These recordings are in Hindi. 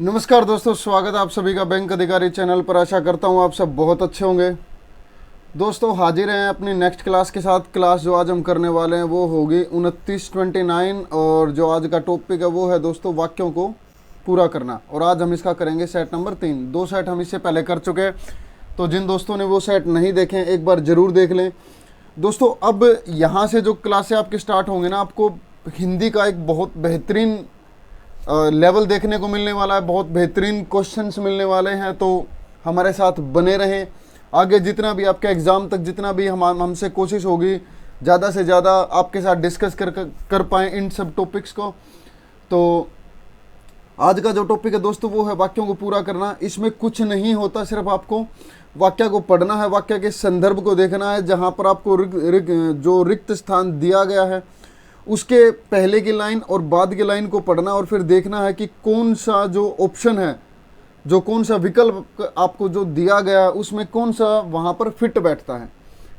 नमस्कार दोस्तों, स्वागत है आप सभी का बैंक अधिकारी चैनल पर। आशा करता हूँ आप सब बहुत अच्छे होंगे। दोस्तों हाजिर हैं अपनी नेक्स्ट क्लास के साथ। क्लास जो आज हम करने वाले हैं वो होगी 29 और जो आज का टॉपिक है वो है दोस्तों वाक्यों को पूरा करना। और आज हम इसका करेंगे सेट नंबर 3। 2 सेट हम इससे पहले कर चुके हैं, तो जिन दोस्तों ने वो सेट नहीं देखे एक बार ज़रूर देख लें। दोस्तों अब यहाँ से जो क्लासें आपकी स्टार्ट होंगे ना, आपको हिंदी का एक बहुत बेहतरीन लेवल देखने को मिलने वाला है, बहुत बेहतरीन क्वेश्चंस मिलने वाले हैं। तो हमारे साथ बने रहें। आगे जितना भी आपके एग्ज़ाम तक जितना भी हमसे कोशिश होगी ज़्यादा से ज़्यादा आपके साथ डिस्कस कर पाएँ इन सब टॉपिक्स को। तो आज का जो टॉपिक है दोस्तों वो है वाक्यों को पूरा करना। इसमें कुछ नहीं होता, सिर्फ आपको वाक्य को पढ़ना है, वाक्य के संदर्भ को देखना है। जहाँ पर आपको जो रिक्त स्थान दिया गया है उसके पहले की लाइन और बाद की लाइन को पढ़ना और फिर देखना है कि कौन सा जो ऑप्शन है, जो कौन सा विकल्प आपको जो दिया गया है उसमें कौन सा वहाँ पर फिट बैठता है।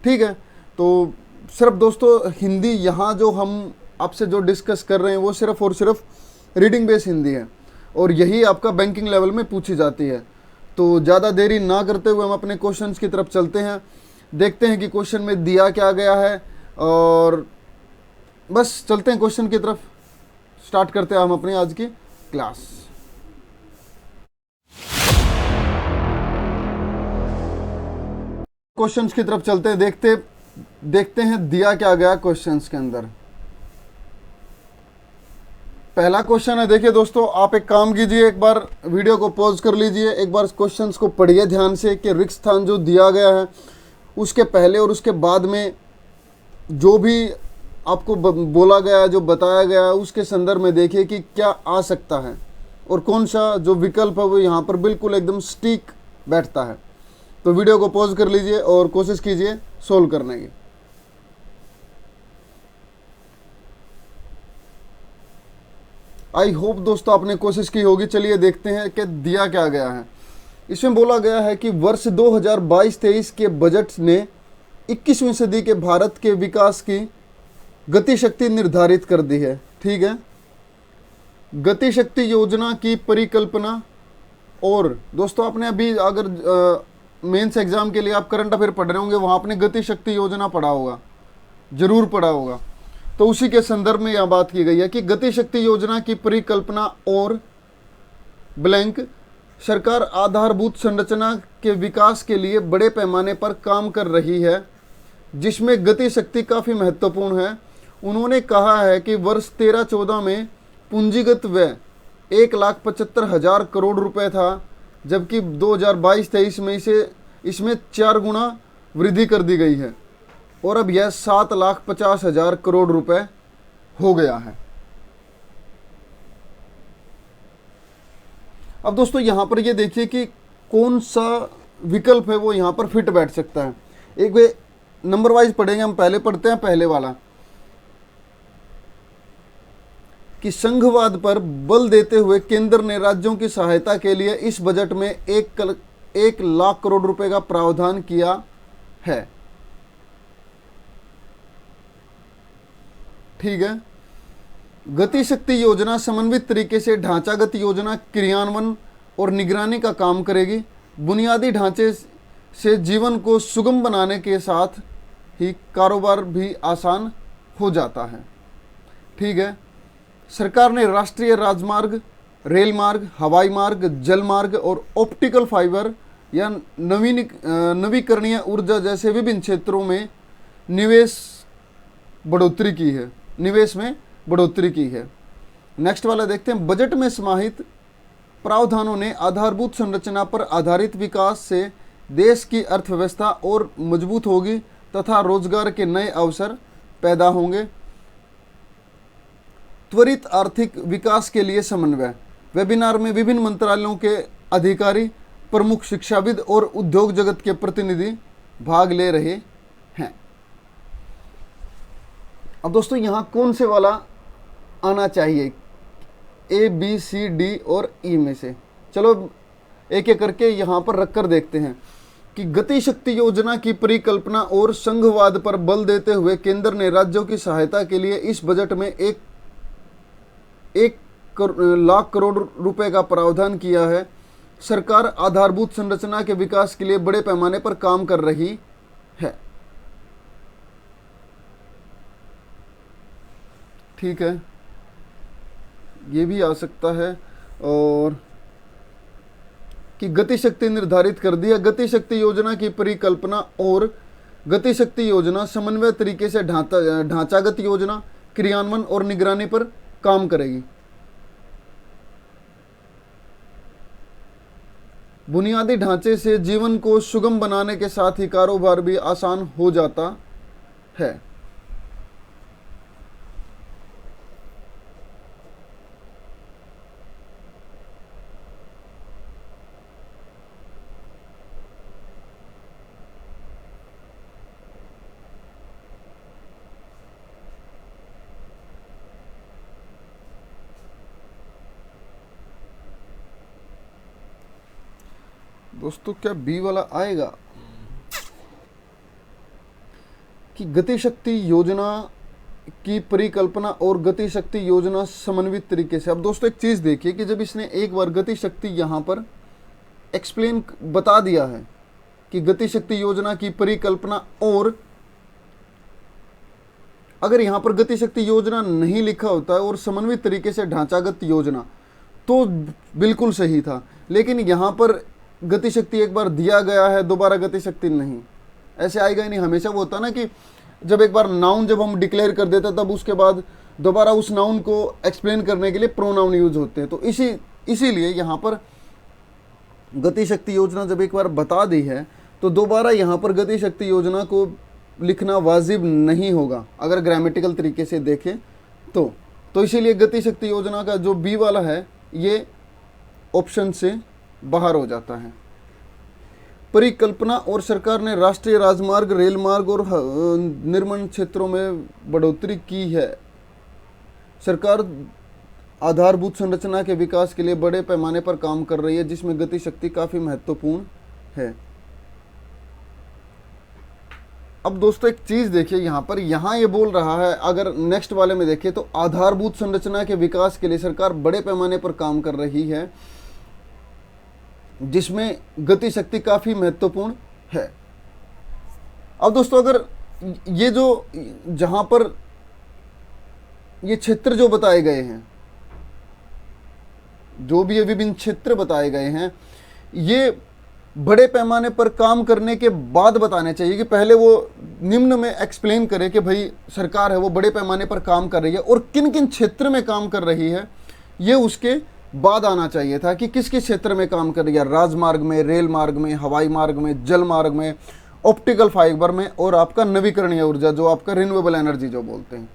ठीक है, तो सिर्फ दोस्तों हिंदी यहाँ जो हम आपसे जो डिस्कस कर रहे हैं वो सिर्फ और सिर्फ रीडिंग बेस हिंदी है और यही आपका बैंकिंग लेवल में पूछी जाती है। तो ज़्यादा देरी ना करते हुए हम अपने क्वेश्चंस की तरफ चलते हैं, देखते हैं कि क्वेश्चन में दिया क्या गया है और बस चलते हैं क्वेश्चन की तरफ। स्टार्ट करते हैं हम अपनी आज की क्लास। क्वेश्चंस की तरफ चलते हैं, देखते हैं दिया क्या गया क्वेश्चंस के अंदर। पहला क्वेश्चन है, देखिए दोस्तों आप एक काम कीजिए, एक बार वीडियो को पॉज कर लीजिए, एक बार क्वेश्चंस को पढ़िए ध्यान से कि रिक्त स्थान जो दिया गया है उसके पहले और उसके बाद में जो भी आपको बोला गया है, जो बताया गया है उसके संदर्भ में देखिए कि क्या आ सकता है और कौन सा जो विकल्प है वो यहाँ पर बिल्कुल एकदम सटीक बैठता है। तो वीडियो को पॉज कर लीजिए और कोशिश कीजिए सोल्व करने की। आई होप दोस्तों आपने कोशिश की होगी। चलिए देखते हैं कि दिया क्या गया है। इसमें बोला गया है कि वर्ष 2022-23 के बजट ने 21वीं सदी के भारत के विकास की गति शक्ति निर्धारित कर दी है। ठीक है, गति शक्ति योजना की परिकल्पना। और दोस्तों आपने अभी अगर मेंस एग्जाम के लिए आप करंट अफेयर पढ़ रहे होंगे, वहाँ आपने गति शक्ति योजना पढ़ा होगा, जरूर पढ़ा होगा। तो उसी के संदर्भ में यह बात की गई है कि गति शक्ति योजना की परिकल्पना और ब्लैंक सरकार आधारभूत संरचना के विकास के लिए बड़े पैमाने पर काम कर रही है, जिसमें गति शक्ति काफ़ी महत्वपूर्ण है। उन्होंने कहा है कि वर्ष 13-14 में पूंजीगत व्यय 1,75,000 करोड़ रुपए था, जबकि 2022-23 में इसमें 4 गुना वृद्धि कर दी गई है और अब यह 7,50,000 करोड़ रुपए हो गया है। अब दोस्तों यहाँ पर ये देखिए कि कौन सा विकल्प है वो यहाँ पर फिट बैठ सकता है। एक वे नंबर वाइज पढ़ेंगे, हम पहले पढ़ते हैं पहले वाला कि संघवाद पर बल देते हुए केंद्र ने राज्यों की सहायता के लिए इस बजट में 1 लाख करोड़ रुपए का प्रावधान किया है। ठीक है, गति शक्ति योजना समन्वित तरीके से ढांचागत योजना क्रियान्वयन और निगरानी का काम करेगी। बुनियादी ढांचे से जीवन को सुगम बनाने के साथ ही कारोबार भी आसान हो जाता है। ठीक है, सरकार ने राष्ट्रीय राजमार्ग, रेल मार्ग, हवाई मार्ग, जल मार्ग और ऑप्टिकल फाइबर या नवीकरणीय ऊर्जा जैसे विभिन्न क्षेत्रों में निवेश में बढ़ोतरी की है। नेक्स्ट वाला देखते हैं, बजट में समाहित प्रावधानों ने आधारभूत संरचना पर आधारित विकास से देश की अर्थव्यवस्था और मजबूत होगी तथा रोजगार के नए अवसर पैदा होंगे। त्वरित आर्थिक विकास के लिए समन्वय। वेबिनार में विभिन्न मंत्रालयों के अधिकारी, प्रमुख शिक्षाविद और उद्योग जगत के प्रतिनिधि भाग ले रहे हैं। अब दोस्तों यहाँ कौन से वाला आना चाहिए, ए, बी, सी, डी और ई में से? चलो एक एक करके यहाँ पर रखकर देखते हैं कि गति शक्ति योजना की परिकल्पना और संघवाद पर बल देते हुए केंद्र ने राज्यों की सहायता के लिए इस बजट में 1 लाख करोड़ रुपए का प्रावधान किया है। सरकार आधारभूत संरचना के विकास के लिए बड़े पैमाने पर काम कर रही है। ठीक है, ये भी आ सकता है। और कि गति शक्ति निर्धारित कर दिया। गति शक्ति योजना की परिकल्पना और गति शक्ति योजना समन्वय तरीके से ढांचागत योजना, क्रियान्वयन और निगरानी पर काम करेगी। बुनियादी ढांचे से जीवन को सुगम बनाने के साथ ही कारोबार भी आसान हो जाता है। दोस्तों क्या बी वाला आएगा कि गति शक्ति योजना की परिकल्पना और गति शक्ति योजना समन्वित तरीके से। अब दोस्तों एक चीज देखिए कि जब इसने एक बार गति शक्ति यहां पर एक्सप्लेन बता दिया है कि गति शक्ति योजना की परिकल्पना, और अगर यहां पर गति शक्ति योजना नहीं लिखा होता है और समन्वित तरीके से ढांचागत योजना तो बिल्कुल सही था, लेकिन यहां पर गति शक्ति एक बार दिया गया है, दोबारा गति शक्ति नहीं, ऐसे आएगा ही नहीं। हमेशा वो होता ना कि जब एक बार नाउन जब हम डिक्लेयर कर देते तब उसके बाद दोबारा उस नाउन को एक्सप्लेन करने के लिए प्रोनाउन यूज होते हैं। तो इसीलिए यहाँ पर गति शक्ति योजना जब एक बार बता दी है तो दोबारा यहाँ पर गति शक्ति योजना को लिखना वाजिब नहीं होगा अगर ग्रामेटिकल तरीके से देखें तो इसीलिए गति शक्ति योजना का जो बी वाला है ये ऑप्शन से बाहर हो जाता है। परिकल्पना और सरकार ने राष्ट्रीय राजमार्ग, रेल मार्ग और निर्माण क्षेत्रों में बढ़ोतरी की है। सरकार आधारभूत संरचना के विकास के लिए बड़े पैमाने पर काम कर रही है, जिसमें गति शक्ति काफी महत्वपूर्ण है। अब दोस्तों एक चीज देखिए यहाँ ये बोल रहा है, अगर नेक्स्ट वाले में देखिए तो आधारभूत संरचना के विकास के लिए सरकार बड़े पैमाने पर काम कर रही है, जिसमें गति शक्ति काफी महत्वपूर्ण है। अब दोस्तों अगर ये जो जहां पर ये क्षेत्र जो बताए गए हैं, जो भी ये विभिन्न क्षेत्र बताए गए हैं, ये बड़े पैमाने पर काम करने के बाद बताने चाहिए कि पहले वो निम्न में एक्सप्लेन करे कि भाई सरकार है वो बड़े पैमाने पर काम कर रही है और किन किन क्षेत्र में काम कर रही है, ये उसके बाद आना चाहिए था कि किस किस क्षेत्र में काम कर रही है, राजमार्ग में, रेल मार्ग में, हवाई मार्ग में, जल मार्ग में, ऑप्टिकल फाइबर में और आपका नवीकरणीय ऊर्जा जो आपका रिन्यूएबल एनर्जी जो बोलते हैं।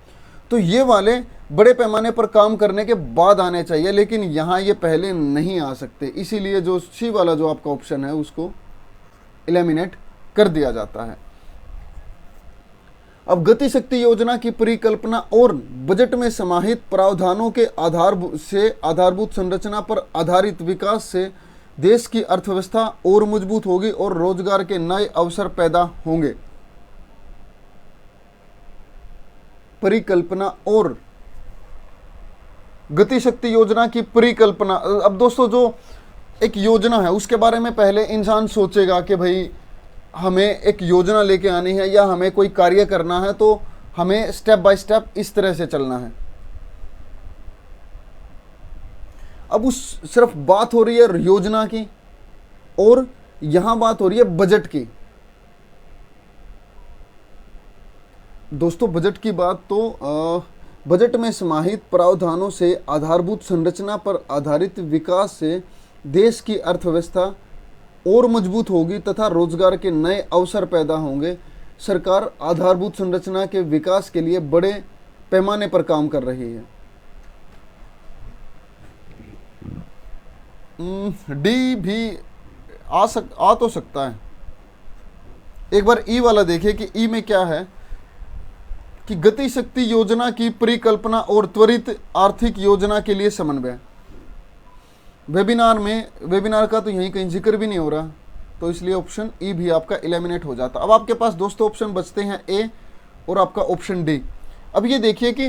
तो ये वाले बड़े पैमाने पर काम करने के बाद आने चाहिए, लेकिन यहाँ ये पहले नहीं आ सकते, इसीलिए जो सी वाला जो आपका ऑप्शन है उसको एलिमिनेट कर दिया जाता है। अब गति शक्ति योजना की परिकल्पना और बजट में समाहित प्रावधानों के आधारभूत संरचना पर आधारित विकास से देश की अर्थव्यवस्था और मजबूत होगी और रोजगार के नए अवसर पैदा होंगे। परिकल्पना और गति शक्ति योजना की परिकल्पना। अब दोस्तों जो एक योजना है उसके बारे में पहले इंसान सोचेगा कि भाई हमें एक योजना लेके आनी है या हमें कोई कार्य करना है तो हमें स्टेप बाय स्टेप इस तरह से चलना है। अब उस सिर्फ बात हो रही है योजना की और यहां बात हो रही है बजट की। दोस्तों बजट की बात तो बजट में समाहित प्रावधानों से आधारभूत संरचना पर आधारित विकास से देश की अर्थव्यवस्था और मजबूत होगी तथा रोजगार के नए अवसर पैदा होंगे। सरकार आधारभूत संरचना के विकास के लिए बड़े पैमाने पर काम कर रही है। डी भी आ तो सकता है। एक बार ई वाला देखिए कि ई में क्या है कि गति शक्ति योजना की परिकल्पना और त्वरित आर्थिक योजना के लिए समन्वय। वेबिनार का तो यहीं कहीं जिक्र भी नहीं हो रहा, तो इसलिए ऑप्शन ई भी आपका एलिमिनेट हो जाता। अब आपके पास दोस्तों ऑप्शन बचते हैं ए और आपका ऑप्शन डी। अब ये देखिए कि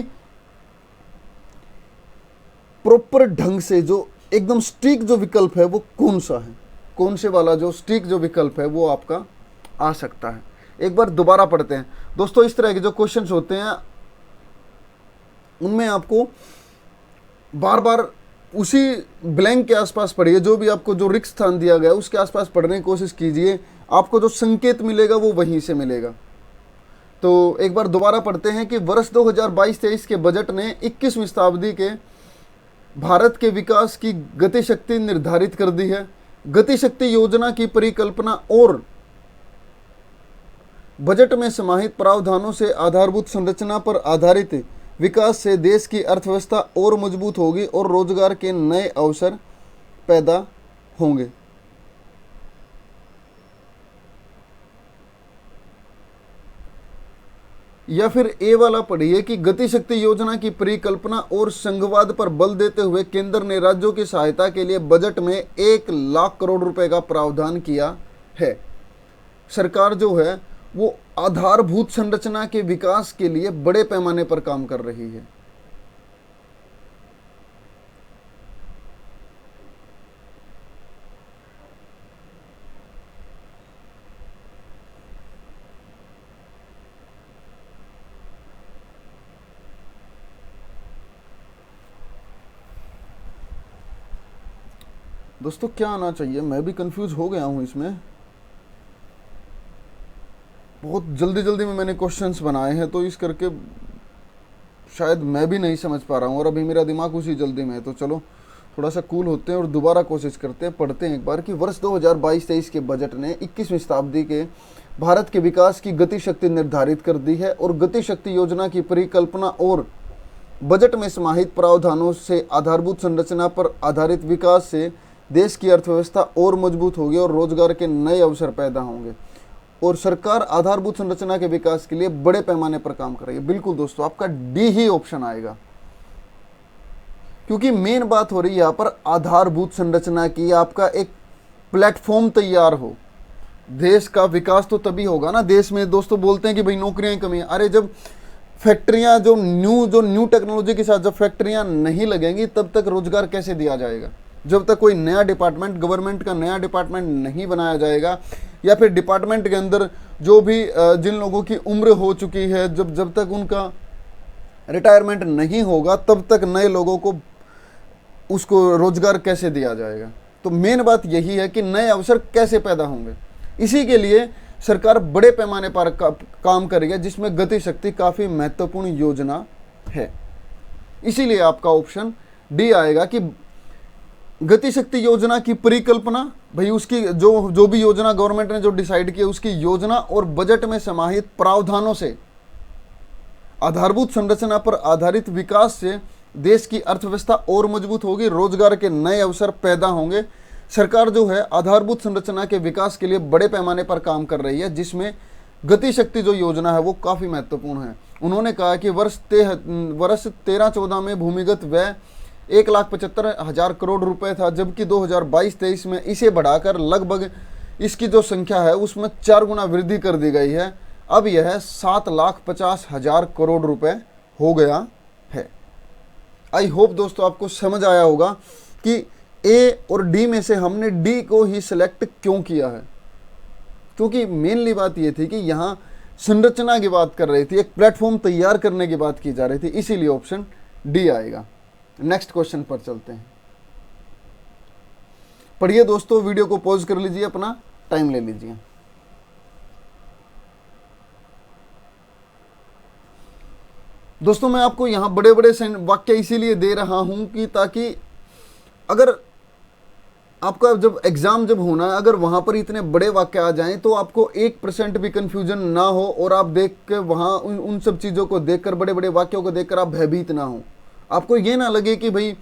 प्रॉपर ढंग से जो एकदम स्ट्रिक जो विकल्प है वो कौन सा है, कौन से वाला जो स्ट्रिक जो विकल्प है वो आपका आ सकता है। एक बार दोबारा पढ़ते हैं दोस्तों। इस तरह के जो क्वेश्चंस होते हैं उनमें आपको बार बार उसी ब्लैंक के आसपास पढ़िए, जो भी आपको जो रिक्त स्थान दिया गया है उसके आसपास पढ़ने की कोशिश कीजिए, आपको जो संकेत मिलेगा वो वहीं से मिलेगा। तो एक बार दोबारा पढ़ते हैं कि वर्ष 2022-23 के बजट ने 21वीं शताब्दी के भारत के विकास की गतिशक्ति निर्धारित कर दी है। गतिशक्ति योजना की परिकल्पना और बजट में समाहित प्रावधानों से आधारभूत संरचना पर आधारित विकास से देश की अर्थव्यवस्था और मजबूत होगी और रोजगार के नए अवसर पैदा होंगे। या फिर ए वाला पढ़िए कि गतिशक्ति योजना की परिकल्पना और संघवाद पर बल देते हुए केंद्र ने राज्यों की सहायता के लिए बजट में 1 लाख करोड़ रुपए का प्रावधान किया है। सरकार जो है वो आधारभूत संरचना के विकास के लिए बड़े पैमाने पर काम कर रही है। दोस्तों क्या आना चाहिए, मैं भी कंफ्यूज हो गया हूं इसमें। बहुत जल्दी जल्दी में मैंने क्वेश्चंस बनाए हैं तो इस करके शायद मैं भी नहीं समझ पा रहा हूँ और अभी मेरा दिमाग उसी जल्दी में है। तो चलो थोड़ा सा कूल होते हैं और दोबारा कोशिश करते हैं, पढ़ते हैं एक बार कि वर्ष 2022-23 के बजट ने 21वीं शताब्दी के भारत के विकास की गतिशक्ति निर्धारित कर दी है और गतिशक्ति योजना की परिकल्पना और बजट में समाहित प्रावधानों से आधारभूत संरचना पर आधारित विकास से देश की अर्थव्यवस्था और मजबूत होगी और रोजगार के नए अवसर पैदा होंगे और सरकार आधारभूत संरचना के विकास के लिए बड़े पैमाने पर काम कर रही है। बिल्कुल दोस्तों, आपका डी ही ऑप्शन आएगा, क्योंकि मेन बात हो रही है यहाँ पर आधारभूत संरचना की। आपका एक प्लेटफॉर्म तैयार हो, देश का विकास तो तभी होगा ना। देश में दोस्तों बोलते हैं कि भाई नौकरियां की कमी है, अरे जब फैक्ट्रियां जो न्यू टेक्नोलॉजी के साथ जब फैक्ट्रियां नहीं लगेंगी तब तक रोजगार कैसे दिया जाएगा। जब तक कोई नया डिपार्टमेंट, गवर्नमेंट का नया डिपार्टमेंट नहीं बनाया जाएगा, या फिर डिपार्टमेंट के अंदर जो भी जिन लोगों की उम्र हो चुकी है, जब तक उनका रिटायरमेंट नहीं होगा तब तक नए लोगों को उसको रोजगार कैसे दिया जाएगा। तो मेन बात यही है कि नए अवसर कैसे पैदा होंगे। इसी के लिए सरकार बड़े पैमाने पर काम कर रही है, जिसमें गति शक्ति काफ़ी महत्वपूर्ण योजना है। इसीलिए आपका ऑप्शन डी आएगा कि गति शक्ति योजना की परिकल्पना, भाई उसकी जो भी योजना गवर्नमेंट ने जो डिसाइड की उसकी योजना और बजट में समाहित प्रावधानों से आधारभूत संरचना पर आधारित विकास से देश की अर्थव्यवस्था और मजबूत होगी, रोजगार के नए अवसर पैदा होंगे। सरकार जो है आधारभूत संरचना के विकास के लिए बड़े पैमाने पर काम कर रही है, जिसमें गति शक्ति जो योजना है वो काफ़ी महत्वपूर्ण है। उन्होंने कहा कि वर्ष 13-14 में भूमिगत व्यय 1,75,000 करोड़ रुपए था, जबकि 2022-23 में इसे बढ़ाकर लगभग इसकी जो संख्या है उसमें 4 गुना वृद्धि कर दी गई है। अब यह 7,50,000 करोड़ रुपए हो गया है। आई होप दोस्तों आपको समझ आया होगा कि ए और डी में से हमने डी को ही सिलेक्ट क्यों किया है, क्योंकि मेनली बात ये थी कि यहाँ संरचना की बात कर रही थी, एक प्लेटफॉर्म तैयार करने की बात की जा रही थी, इसीलिए ऑप्शन डी आएगा। नेक्स्ट क्वेश्चन पर चलते हैं। पढ़िए दोस्तों, वीडियो को पॉज कर लीजिए, अपना टाइम ले लीजिए। दोस्तों मैं आपको यहां बड़े बड़े वाक्य इसीलिए दे रहा हूं कि ताकि अगर आपका जब एग्जाम जब होना है, अगर वहां पर इतने बड़े वाक्य आ जाएं तो आपको 1% भी कंफ्यूजन ना हो और आप देख के वहां उन सब चीज़ों को देखकर, बड़े बड़े वाक्यों को देखकर आप भयभीत ना हो। आपको ये ना लगे कि भाई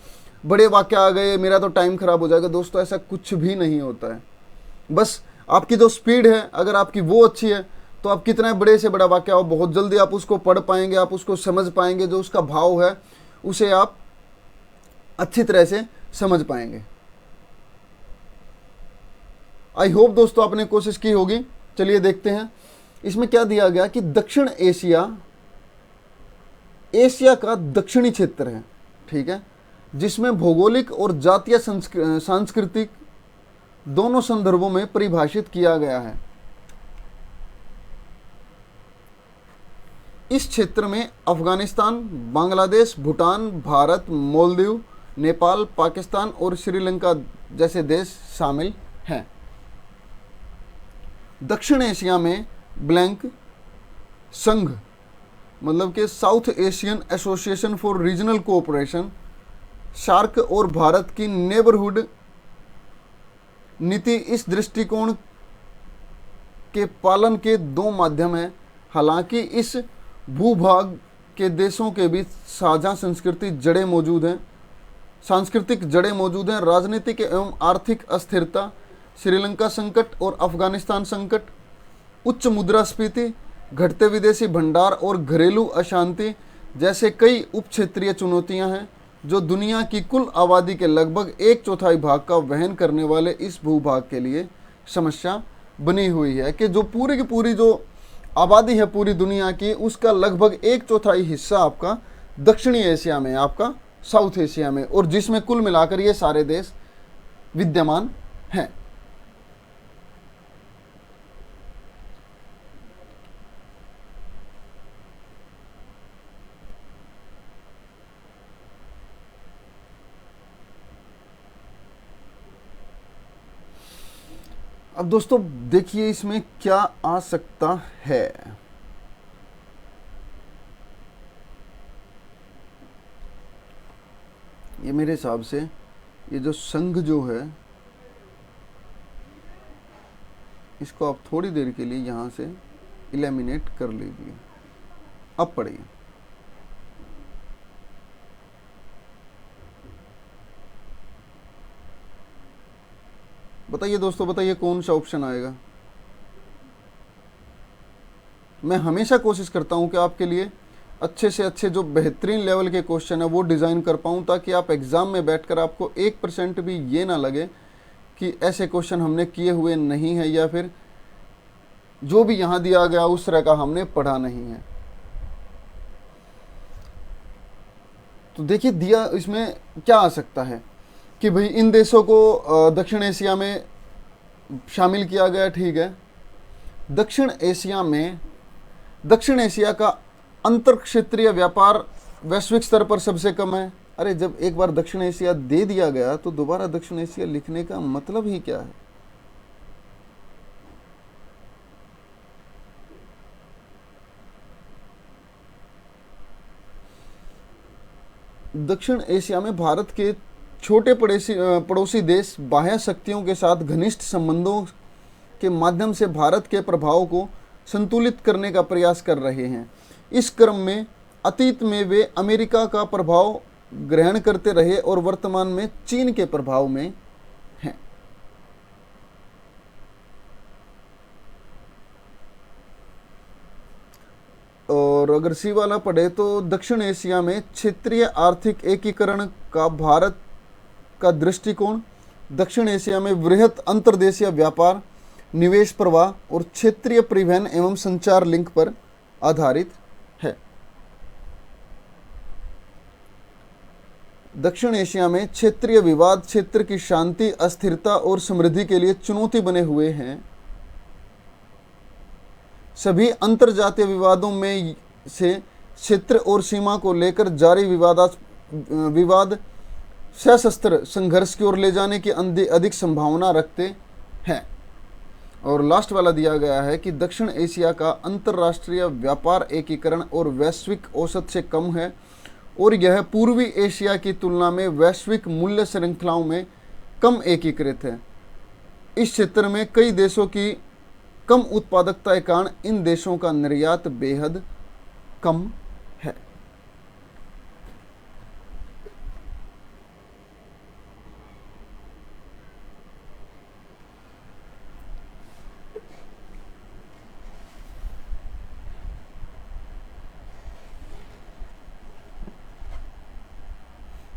बड़े वाक्य आ गए, मेरा तो टाइम खराब हो जाएगा। दोस्तों ऐसा कुछ भी नहीं होता है। बस आपकी जो स्पीड है, अगर आपकी वो अच्छी है तो आप कितना बड़े से बड़ा वाक्य हो, बहुत जल्दी आप उसको पढ़ पाएंगे, आप उसको समझ पाएंगे, जो उसका भाव है उसे आप अच्छी तरह से समझ पाएंगे। आई होप दोस्तों आपने कोशिश की होगी। चलिए देखते हैं इसमें क्या दिया गया कि दक्षिण एशिया का दक्षिणी क्षेत्र है, ठीक है। जिसमें भौगोलिक और जातीय सांस्कृतिक दोनों संदर्भों में परिभाषित किया गया है। इस क्षेत्र में अफगानिस्तान, बांग्लादेश, भूटान, भारत, मालदीव, नेपाल, पाकिस्तान और श्रीलंका जैसे देश शामिल हैं। दक्षिण एशिया में ब्लैंक संघ मतलब कि South Asian Association for Regional Cooperation, SAARC और भारत की नेबरहुड नीति इस दृष्टिकोण के पालन के दो माध्यम हैं। हालांकि इस भूभाग के देशों के बीच साझा सांस्कृतिक जड़ें मौजूद हैं। राजनीतिक एवं आर्थिक अस्थिरता, श्रीलंका संकट और अफगानिस्तान संकट, उच्च मुद्रास्फीति, घटते विदेशी भंडार और घरेलू अशांति जैसे कई उप क्षेत्रीय चुनौतियां हैं जो दुनिया की कुल आबादी के लगभग 1/4 भाग का वहन करने वाले इस भूभाग के लिए समस्या बनी हुई है कि जो पूरी की पूरी जो आबादी है पूरी दुनिया की, उसका लगभग 1/4 हिस्सा आपका दक्षिणी एशिया में, आपका साउथ एशिया में, और जिसमें कुल मिलाकर ये सारे देश विद्यमान हैं। अब दोस्तों देखिए इसमें क्या आ सकता है। ये मेरे हिसाब से ये जो संघ जो है इसको आप थोड़ी देर के लिए यहां से इलिमिनेट कर लीजिए। अब पढ़िए, बताइए दोस्तों, बताइए कौन सा ऑप्शन आएगा। मैं हमेशा कोशिश करता हूं कि आपके लिए अच्छे से अच्छे जो बेहतरीन लेवल के क्वेश्चन है वो डिज़ाइन कर पाऊं, ताकि आप एग्ज़ाम में बैठकर आपको 1% भी ये ना लगे कि ऐसे क्वेश्चन हमने किए हुए नहीं है या फिर जो भी यहाँ दिया गया उस तरह का हमने पढ़ा नहीं है। तो देखिए दिया इसमें क्या आ सकता है कि भाई इन देशों को दक्षिण एशिया में शामिल किया गया, ठीक है। दक्षिण एशिया का अंतर क्षेत्रीय व्यापार वैश्विक स्तर पर सबसे कम है। अरे जब एक बार दक्षिण एशिया दे दिया गया तो दोबारा दक्षिण एशिया लिखने का मतलब ही क्या है। दक्षिण एशिया में भारत के छोटे पड़ोसी देश बाह्य शक्तियों के साथ घनिष्ठ संबंधों के माध्यम से भारत के प्रभाव को संतुलित करने का प्रयास कर रहे हैं। इस क्रम में अतीत में वे अमेरिका का प्रभाव ग्रहण करते रहे और वर्तमान में चीन के प्रभाव में हैं। और अगर सी वाला पढ़े तो दक्षिण एशिया में क्षेत्रीय आर्थिक एकीकरण का भारत का दृष्टिकोण दक्षिण एशिया में वृहत अंतर्देशीय व्यापार, निवेश प्रवाह और क्षेत्रीय परिवहन एवं संचार लिंक पर आधारित है। दक्षिण एशिया में क्षेत्रीय विवाद क्षेत्र की शांति, अस्थिरता और समृद्धि के लिए चुनौती बने हुए हैं। सभी अंतरजातीय विवादों में से क्षेत्र और सीमा को लेकर जारी विवाद सशस्त्र संघर्ष की ओर ले जाने की अधिक संभावना रखते हैं। और लास्ट वाला दिया गया है कि दक्षिण एशिया का अंतर्राष्ट्रीय व्यापार एकीकरण और वैश्विक औसत से कम है और यह पूर्वी एशिया की तुलना में वैश्विक मूल्य श्रृंखलाओं में कम एकीकृत है। इस क्षेत्र में कई देशों की कम उत्पादकता के कारण इन देशों का निर्यात बेहद कम है।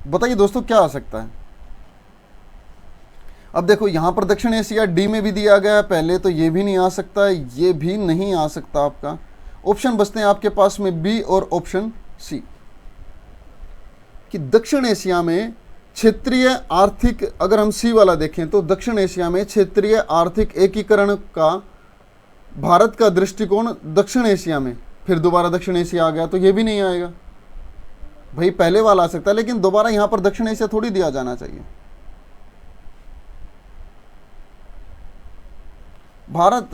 बताइए दोस्तों क्या आ सकता है। अब देखो यहां पर दक्षिण एशिया डी में भी दिया गया है पहले, तो ये भी नहीं आ सकता, ये भी नहीं आ सकता। आपका ऑप्शन बचते हैं आपके पास में बी और ऑप्शन सी कि दक्षिण एशिया में क्षेत्रीय आर्थिक, अगर हम सी वाला देखें तो दक्षिण एशिया में क्षेत्रीय आर्थिक एकीकरण का भारत का दृष्टिकोण दक्षिण एशिया में, फिर दोबारा दक्षिण एशिया आ गया तो ये भी नहीं आएगा भाई, पहले वाला आ सकता है लेकिन दोबारा यहां पर दक्षिण एशिया थोड़ी दिया जाना चाहिए। भारत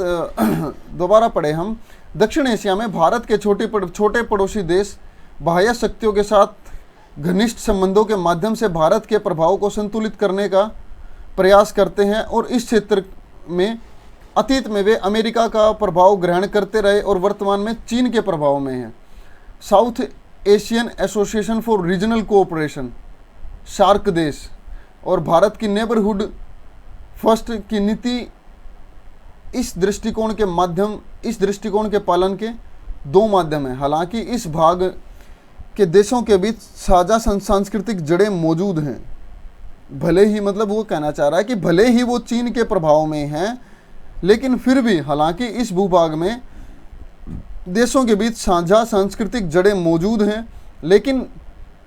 दोबारा पढ़े हम, दक्षिण एशिया में भारत के छोटे पड़ोसी देश बाह्य शक्तियों के साथ घनिष्ठ संबंधों के माध्यम से भारत के प्रभाव को संतुलित करने का प्रयास करते हैं और इस क्षेत्र में अतीत में वे अमेरिका का प्रभाव ग्रहण करते रहे और वर्तमान में चीन के प्रभाव में हैं। South Asian Association for Regional Cooperation, SAARC देश और भारत की नेबरहुड फर्स्ट की नीति इस दृष्टिकोण के पालन के दो माध्यम हैं। हालांकि इस भाग के देशों के बीच साझा सांस्कृतिक जड़ें मौजूद हैं, भले ही, मतलब वो कहना चाह रहा है कि भले ही वो चीन के प्रभाव में हैं, लेकिन फिर भी हालांकि इस भूभाग में देशों के बीच साझा सांस्कृतिक जड़ें मौजूद हैं, लेकिन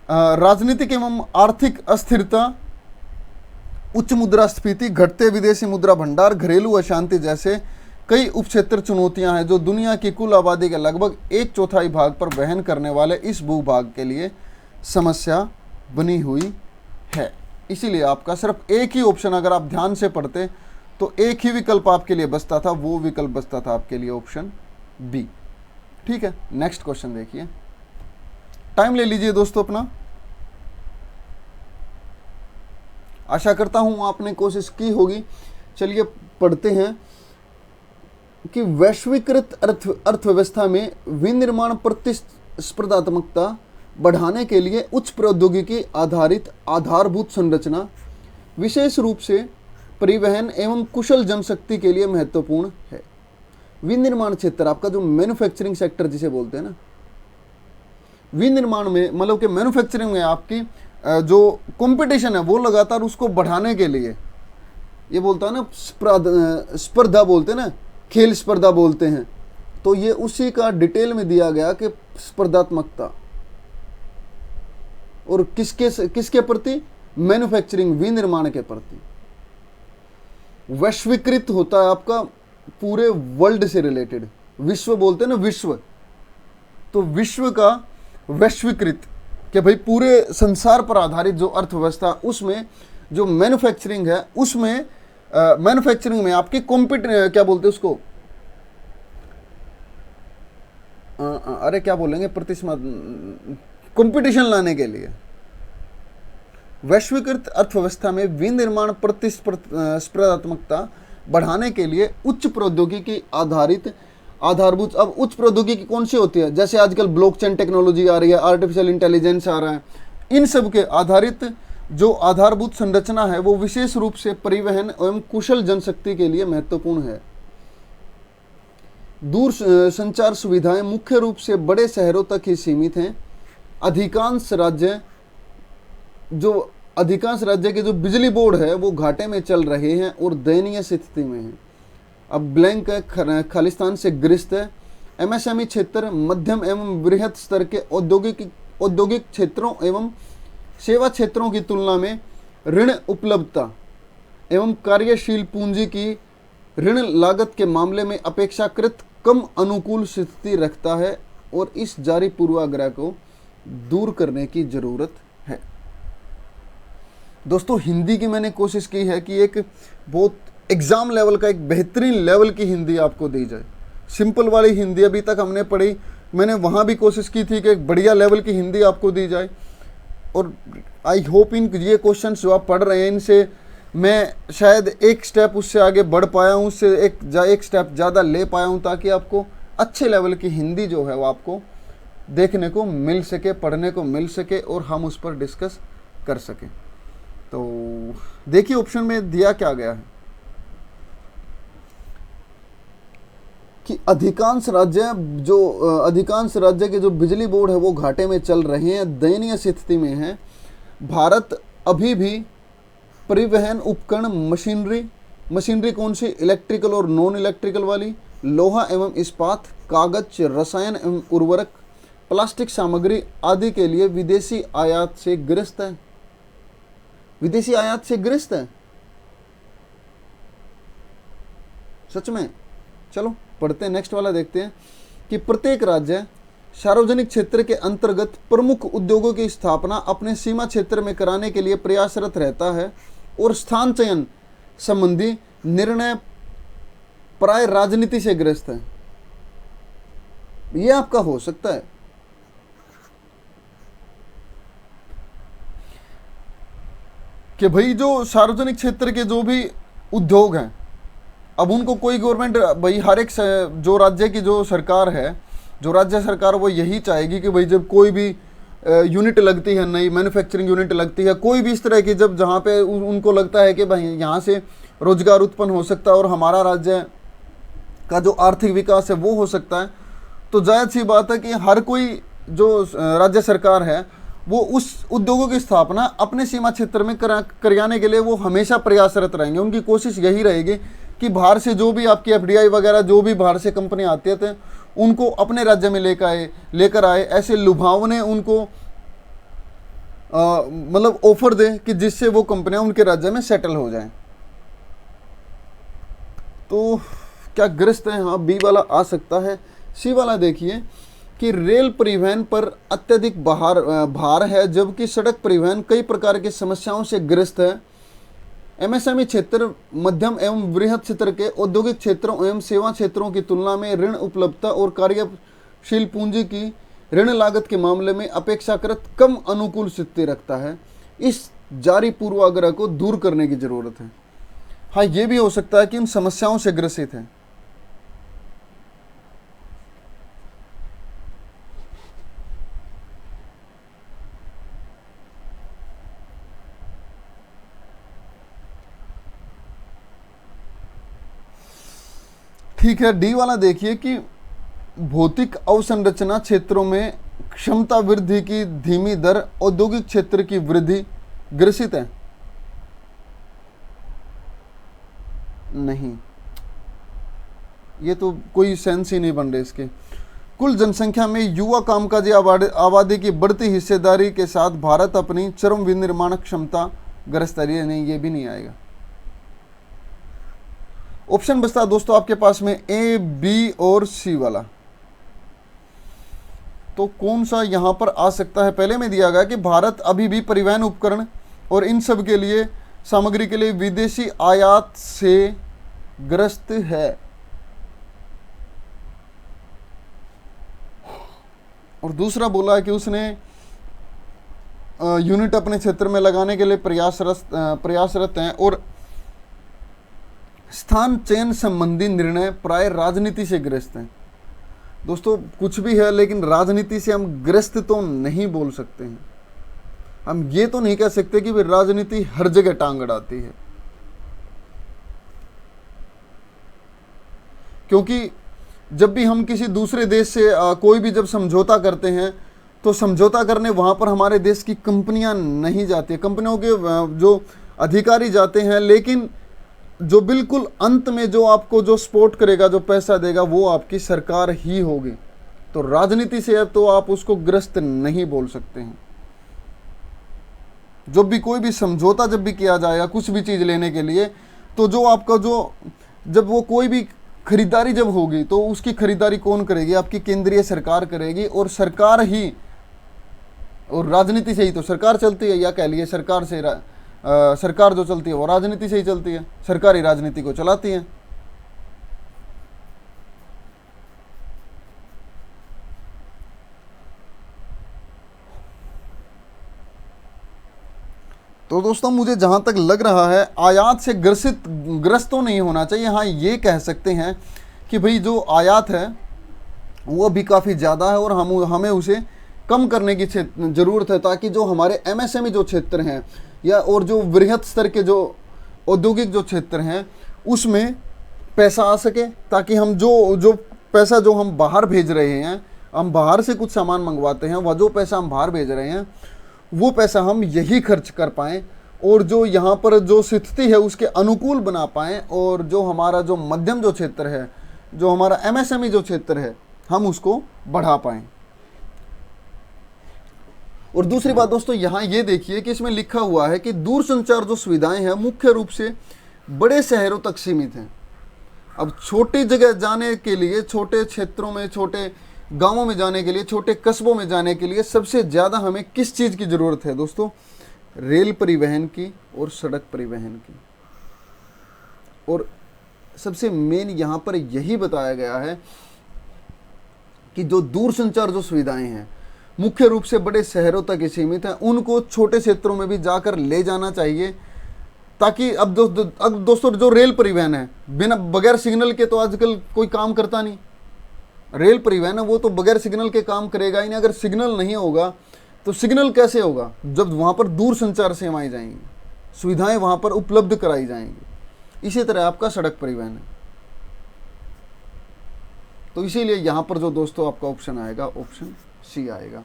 राजनीतिक एवं आर्थिक अस्थिरता, उच्च मुद्रास्फीति, घटते विदेशी मुद्रा भंडार, घरेलू अशांति जैसे कई उपक्षेत्र चुनौतियां हैं जो दुनिया की कुल आबादी के लगभग 1/4 भाग पर वहन करने वाले इस भूभाग के लिए समस्या बनी हुई है। इसीलिए आपका सिर्फ एक ही ऑप्शन, अगर आप ध्यान से पढ़ते तो एक ही विकल्प आपके लिए बचता था, वो विकल्प बचता था आपके लिए ऑप्शन बी। ठीक है, नेक्स्ट क्वेश्चन देखिए, टाइम ले लीजिए दोस्तों अपना। आशा करता हूं आपने कोशिश की होगी। चलिए पढ़ते हैं कि वैश्वीकृत अर्थव्यवस्था में विनिर्माण प्रतिस्पर्धात्मकता बढ़ाने के लिए उच्च प्रौद्योगिकी आधारित आधारभूत संरचना विशेष रूप से परिवहन एवं कुशल जनशक्ति के लिए महत्वपूर्ण है। विनिर्माण क्षेत्र आपका जो मैन्युफैक्चरिंग सेक्टर जिसे बोलते हैं ना, विनिर्माण में मतलब कि मैन्युफैक्चरिंग में आपकी जो कंपटीशन है वो लगातार उसको बढ़ाने के लिए, ये बोलता है ना स्पर्धा बोलते हैं ना, खेल स्पर्धा बोलते हैं, तो ये उसी का डिटेल में दिया गया कि स्पर्धात्मकता और किसके प्रति, मैन्युफैक्चरिंग विनिर्माण के प्रति। वैश्वीकृत होता है आपका पूरे वर्ल्ड से रिलेटेड, विश्व बोलते हैं ना, विश्व, तो विश्व का वैश्वीकृत कि भाई पूरे संसार पर आधारित जो अर्थव्यवस्था, उसमें जो मैन्युफैक्चरिंग है, उसमें मैन्युफैक्चरिंग में आपकी क्या बोलते हैं उसको, अरे क्या बोलेंगे, कंपटीशन लाने के लिए वैश्वीकृत अर्थव्यवस्था में विनिर्माण प्रतिस्पर्धात्मकता बढ़ाने के लिए उच्च प्रौद्योगिकी आधारित आधारभूत, अब उच्च प्रौद्योगिकी कौन सी होती है, जैसे आजकल ब्लॉकचेन टेक्नोलॉजी आ रही है, आर्टिफिशियल इंटेलिजेंस आ रहा है, इन सब के आधारित जो आधारभूत संरचना है वो विशेष रूप से परिवहन एवं कुशल जनशक्ति के लिए महत्वपूर्ण है। दूर संचार सुविधाएं मुख्य रूप से बड़े शहरों तक ही सीमित हैं। अधिकांश राज्य के जो बिजली बोर्ड है वो घाटे में चल रहे हैं और दयनीय स्थिति में हैं। अब ब्लैंक खालिस्तान से ग्रस्त है। एमएसएमई क्षेत्र मध्यम एवं बृहत स्तर के औद्योगिक क्षेत्रों एवं सेवा क्षेत्रों की तुलना में ऋण उपलब्धता एवं कार्यशील पूंजी की ऋण लागत के मामले में अपेक्षाकृत कम अनुकूल स्थिति रखता है और इस जारी पूर्वाग्रह को दूर करने की जरूरत है। दोस्तों हिंदी की मैंने कोशिश की है कि एक बहुत एग्जाम लेवल का एक बेहतरीन लेवल की हिंदी आपको दी जाए। सिंपल वाली हिंदी अभी तक हमने पढ़ी, मैंने वहाँ भी कोशिश की थी कि एक बढ़िया लेवल की हिंदी आपको दी जाए, और आई होप इन ये क्वेश्चंस जो आप पढ़ रहे हैं इनसे मैं शायद एक स्टेप उससे आगे बढ़ पाया हूँ, उससे एक स्टेप ज़्यादा ले पाया हूँ, ताकि आपको अच्छे लेवल की हिंदी जो है वो आपको देखने को मिल सके, पढ़ने को मिल सके और हम उस पर डिस्कस कर सकें। तो देखिए ऑप्शन में दिया क्या गया है कि अधिकांश राज्य के जो बिजली बोर्ड है वो घाटे में चल रहे हैं, दयनीय स्थिति में है। भारत अभी भी परिवहन उपकरण मशीनरी कौन सी, इलेक्ट्रिकल और नॉन इलेक्ट्रिकल वाली, लोहा एवं इस्पात, कागज, रसायन एवं उर्वरक, प्लास्टिक सामग्री आदि के लिए विदेशी आयात से ग्रस्त है। विदेशी आयात से ग्रस्त है, सच में। चलो पढ़ते हैं, नेक्स्ट वाला देखते हैं कि प्रत्येक राज्य सार्वजनिक क्षेत्र के अंतर्गत प्रमुख उद्योगों की स्थापना अपने सीमा क्षेत्र में कराने के लिए प्रयासरत रहता है और स्थान चयन संबंधी निर्णय प्राय राजनीति से ग्रस्त है। यह आपका हो सकता है कि भाई जो सार्वजनिक क्षेत्र के जो भी उद्योग हैं, अब उनको कोई गवर्नमेंट, भाई हर एक जो राज्य की जो सरकार है, जो राज्य सरकार, वो यही चाहेगी कि भाई जब कोई भी यूनिट लगती है, नई मैन्युफैक्चरिंग यूनिट लगती है, कोई भी इस तरह की, जब जहाँ पे उनको लगता है कि भाई यहाँ से रोजगार उत्पन्न हो सकता है और हमारा राज्य का जो आर्थिक विकास है वो हो सकता है, तो जायज़ सी बात है कि हर कोई जो राज्य सरकार है वो उस उद्योगों की स्थापना अपने सीमा क्षेत्र में कराने के लिए वो हमेशा प्रयासरत रहेंगे। उनकी कोशिश यही रहेगी कि बाहर से जो भी आपकी एफडीआई वगैरह, जो भी बाहर से कंपनी आती थे, उनको अपने राज्य में लेकर आए, ऐसे लुभावने उनको मतलब ऑफर दे कि जिससे वो कंपनियां उनके राज्य में सेटल हो जाएं। तो क्या ग्रस्त है? हाँ, बी वाला आ सकता है। सी वाला देखिए कि रेल परिवहन पर अत्यधिक भार है, जबकि सड़क परिवहन कई प्रकार की समस्याओं से ग्रस्त है। एमएसएमई क्षेत्र मध्यम एवं बृहद क्षेत्र के औद्योगिक क्षेत्रों एवं सेवा क्षेत्रों की तुलना में ऋण उपलब्धता और कार्यशील पूंजी की ऋण लागत के मामले में अपेक्षाकृत कम अनुकूल स्थिति रखता है। इस जारी पूर्वाग्रह को दूर करने की जरूरत है। हाँ, ये भी हो सकता है कि इन समस्याओं से ग्रसित है। ठीक है, डी वाला देखिए कि भौतिक अवसंरचना क्षेत्रों में क्षमता वृद्धि की धीमी दर औद्योगिक क्षेत्र की वृद्धि ग्रसित है। नहीं, ये तो कोई सेंस ही नहीं बन रहे इसके। कुल जनसंख्या में युवा कामकाजी आबादी की बढ़ती हिस्सेदारी के साथ भारत अपनी चरम विनिर्माण क्षमता ग्रस्त है। नहीं, ये भी नहीं आएगा। ऑप्शन बचता है दोस्तों आपके पास में ए, बी और सी वाला। तो कौन सा यहां पर आ सकता है? पहले में दिया गया कि भारत अभी भी परिवहन उपकरण और इन सब के लिए, सामग्री के लिए विदेशी आयात से ग्रस्त है, और दूसरा बोला है कि उसने यूनिट अपने क्षेत्र में लगाने के लिए प्रयासरत हैं और स्थान चयन संबंधी निर्णय प्राय राजनीति से ग्रस्त हैं। दोस्तों कुछ भी है, लेकिन राजनीति से हम ग्रस्त तो नहीं बोल सकते हैं। हम ये तो नहीं कह सकते कि राजनीति हर जगह टांग अड़ाती है, क्योंकि जब भी हम किसी दूसरे देश से कोई भी जब समझौता करते हैं तो समझौता करने वहां पर हमारे देश की कंपनियां नहीं जाती है, कंपनियों के जो अधिकारी जाते हैं, लेकिन जो बिल्कुल अंत में जो आपको जो सपोर्ट करेगा, जो पैसा देगा, वो आपकी सरकार ही होगी। तो राजनीति से तो आप उसको ग्रस्त नहीं बोल सकते हैं। जब भी कोई भी समझौता जब भी किया जाएगा कुछ भी चीज लेने के लिए, तो जो आपका जो जब वो कोई भी खरीदारी जब होगी तो उसकी खरीदारी कौन करेगी? आपकी केंद्रीय सरकार करेगी, और सरकार ही, और राजनीति से ही तो सरकार चलती है, या कह लिए सरकार जो चलती है वो राजनीति से ही चलती है। सरकार ही राजनीति को चलाती है। तो दोस्तों मुझे जहां तक लग रहा है आयात से ग्रस्त तो नहीं होना चाहिए। हाँ, ये कह सकते हैं कि भाई जो आयात है वो अभी काफ़ी ज़्यादा है और हमें उसे कम करने की ज़रूरत है, ताकि जो हमारे एमएसएमई जो क्षेत्र हैं या और जो वृहद स्तर के जो औद्योगिक जो क्षेत्र हैं उसमें पैसा आ सके, ताकि हम जो पैसा जो हम बाहर भेज रहे हैं, हम बाहर से कुछ सामान मंगवाते हैं, वह जो पैसा हम बाहर भेज रहे हैं वो पैसा हम यही खर्च कर पाएँ और जो यहाँ पर जो स्थिति है उसके अनुकूल बना पाएँ, और जो हमारा जो मध्यम जो क्षेत्र है, जो हमारा एमएसएमई जो क्षेत्र है, हम उसको बढ़ा पाएँ। और दूसरी बात दोस्तों यहाँ ये देखिए कि इसमें लिखा हुआ है कि दूरसंचार जो सुविधाएं हैं मुख्य रूप से बड़े शहरों तक सीमित हैं। अब छोटी जगह जाने के लिए, छोटे क्षेत्रों में, छोटे गांवों में जाने के लिए, छोटे कस्बों में जाने के लिए सबसे ज़्यादा हमें किस चीज़ की ज़रूरत है दोस्तों? रेल परिवहन की और सड़क परिवहन की। और सबसे मेन यहाँ पर यही बताया गया है कि जो दूरसंचार जो सुविधाएं हैं मुख्य रूप से बड़े शहरों तक ही सीमित हैं, उनको छोटे क्षेत्रों में भी जाकर ले जाना चाहिए, ताकि अब दोस्तों जो रेल परिवहन है बिना बगैर सिग्नल के तो आजकल कोई काम करता नहीं। रेल परिवहन है वो तो बगैर सिग्नल के काम करेगा ही नहीं। अगर सिग्नल नहीं होगा तो सिग्नल कैसे होगा? जब वहाँ पर दूरसंचार सेवाएं जाएंगी, सुविधाएं वहाँ पर उपलब्ध कराई जाएंगी। इसी तरह आपका सड़क परिवहन है। तो इसीलिए यहाँ पर जो दोस्तों आपका ऑप्शन आएगा, ऑप्शन सी आएगा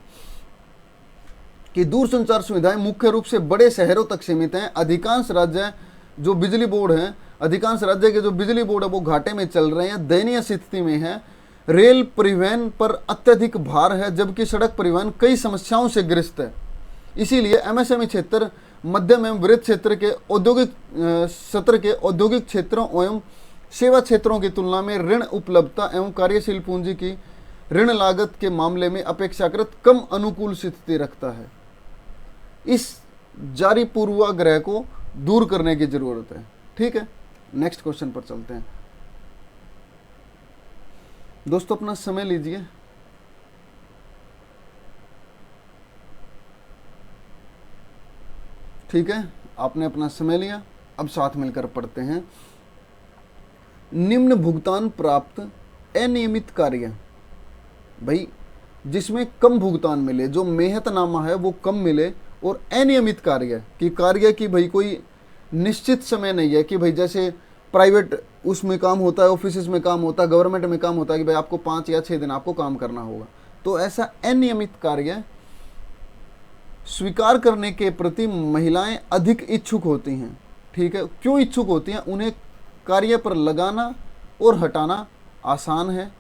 कि दूरसंचार सुविधाएं मुख्य रूप से बड़े शहरों तक सीमित हैं। अधिकांश राज्य जो बिजली बोर्ड हैं, अधिकांश राज्य के जो बिजली बोर्ड है वो घाटे में चल रहे हैं, दयनीय स्थिति में है। रेल परिवहन पर अत्यधिक भार है, जबकि सड़क परिवहन कई समस्याओं से ग्रस्त है। इसीलिए एमएसएमई क्षेत्र, मध्यम एवं वृहद क्षेत्र के औद्योगिक सत्र के औद्योगिक क्षेत्रों एवं सेवा क्षेत्रों की तुलना में ऋण उपलब्धता एवं कार्यशील पूंजी की ऋण लागत के मामले में अपेक्षाकृत कम अनुकूल स्थिति रखता है। इस जारी पूर्वाग्रह को दूर करने की जरूरत है। ठीक है, नेक्स्ट क्वेश्चन पर चलते हैं दोस्तों। अपना समय लीजिए। ठीक है, आपने अपना समय लिया, अब साथ मिलकर पढ़ते हैं। निम्न भुगतान प्राप्त अनियमित कार्य, भाई जिसमें कम भुगतान मिले, जो मेहतनामा है वो कम मिले, और अनियमित कार्य की भाई कोई निश्चित समय नहीं है कि भाई जैसे प्राइवेट उसमें काम होता है, ऑफिस में काम होता है, गवर्नमेंट में काम होता है कि भाई आपको 5 या 6 दिन आपको काम करना होगा। तो ऐसा अनियमित कार्य स्वीकार करने के प्रति महिलाएं अधिक इच्छुक होती हैं। ठीक है, क्यों इच्छुक होती हैं? उन्हें कार्य पर लगाना और हटाना आसान है,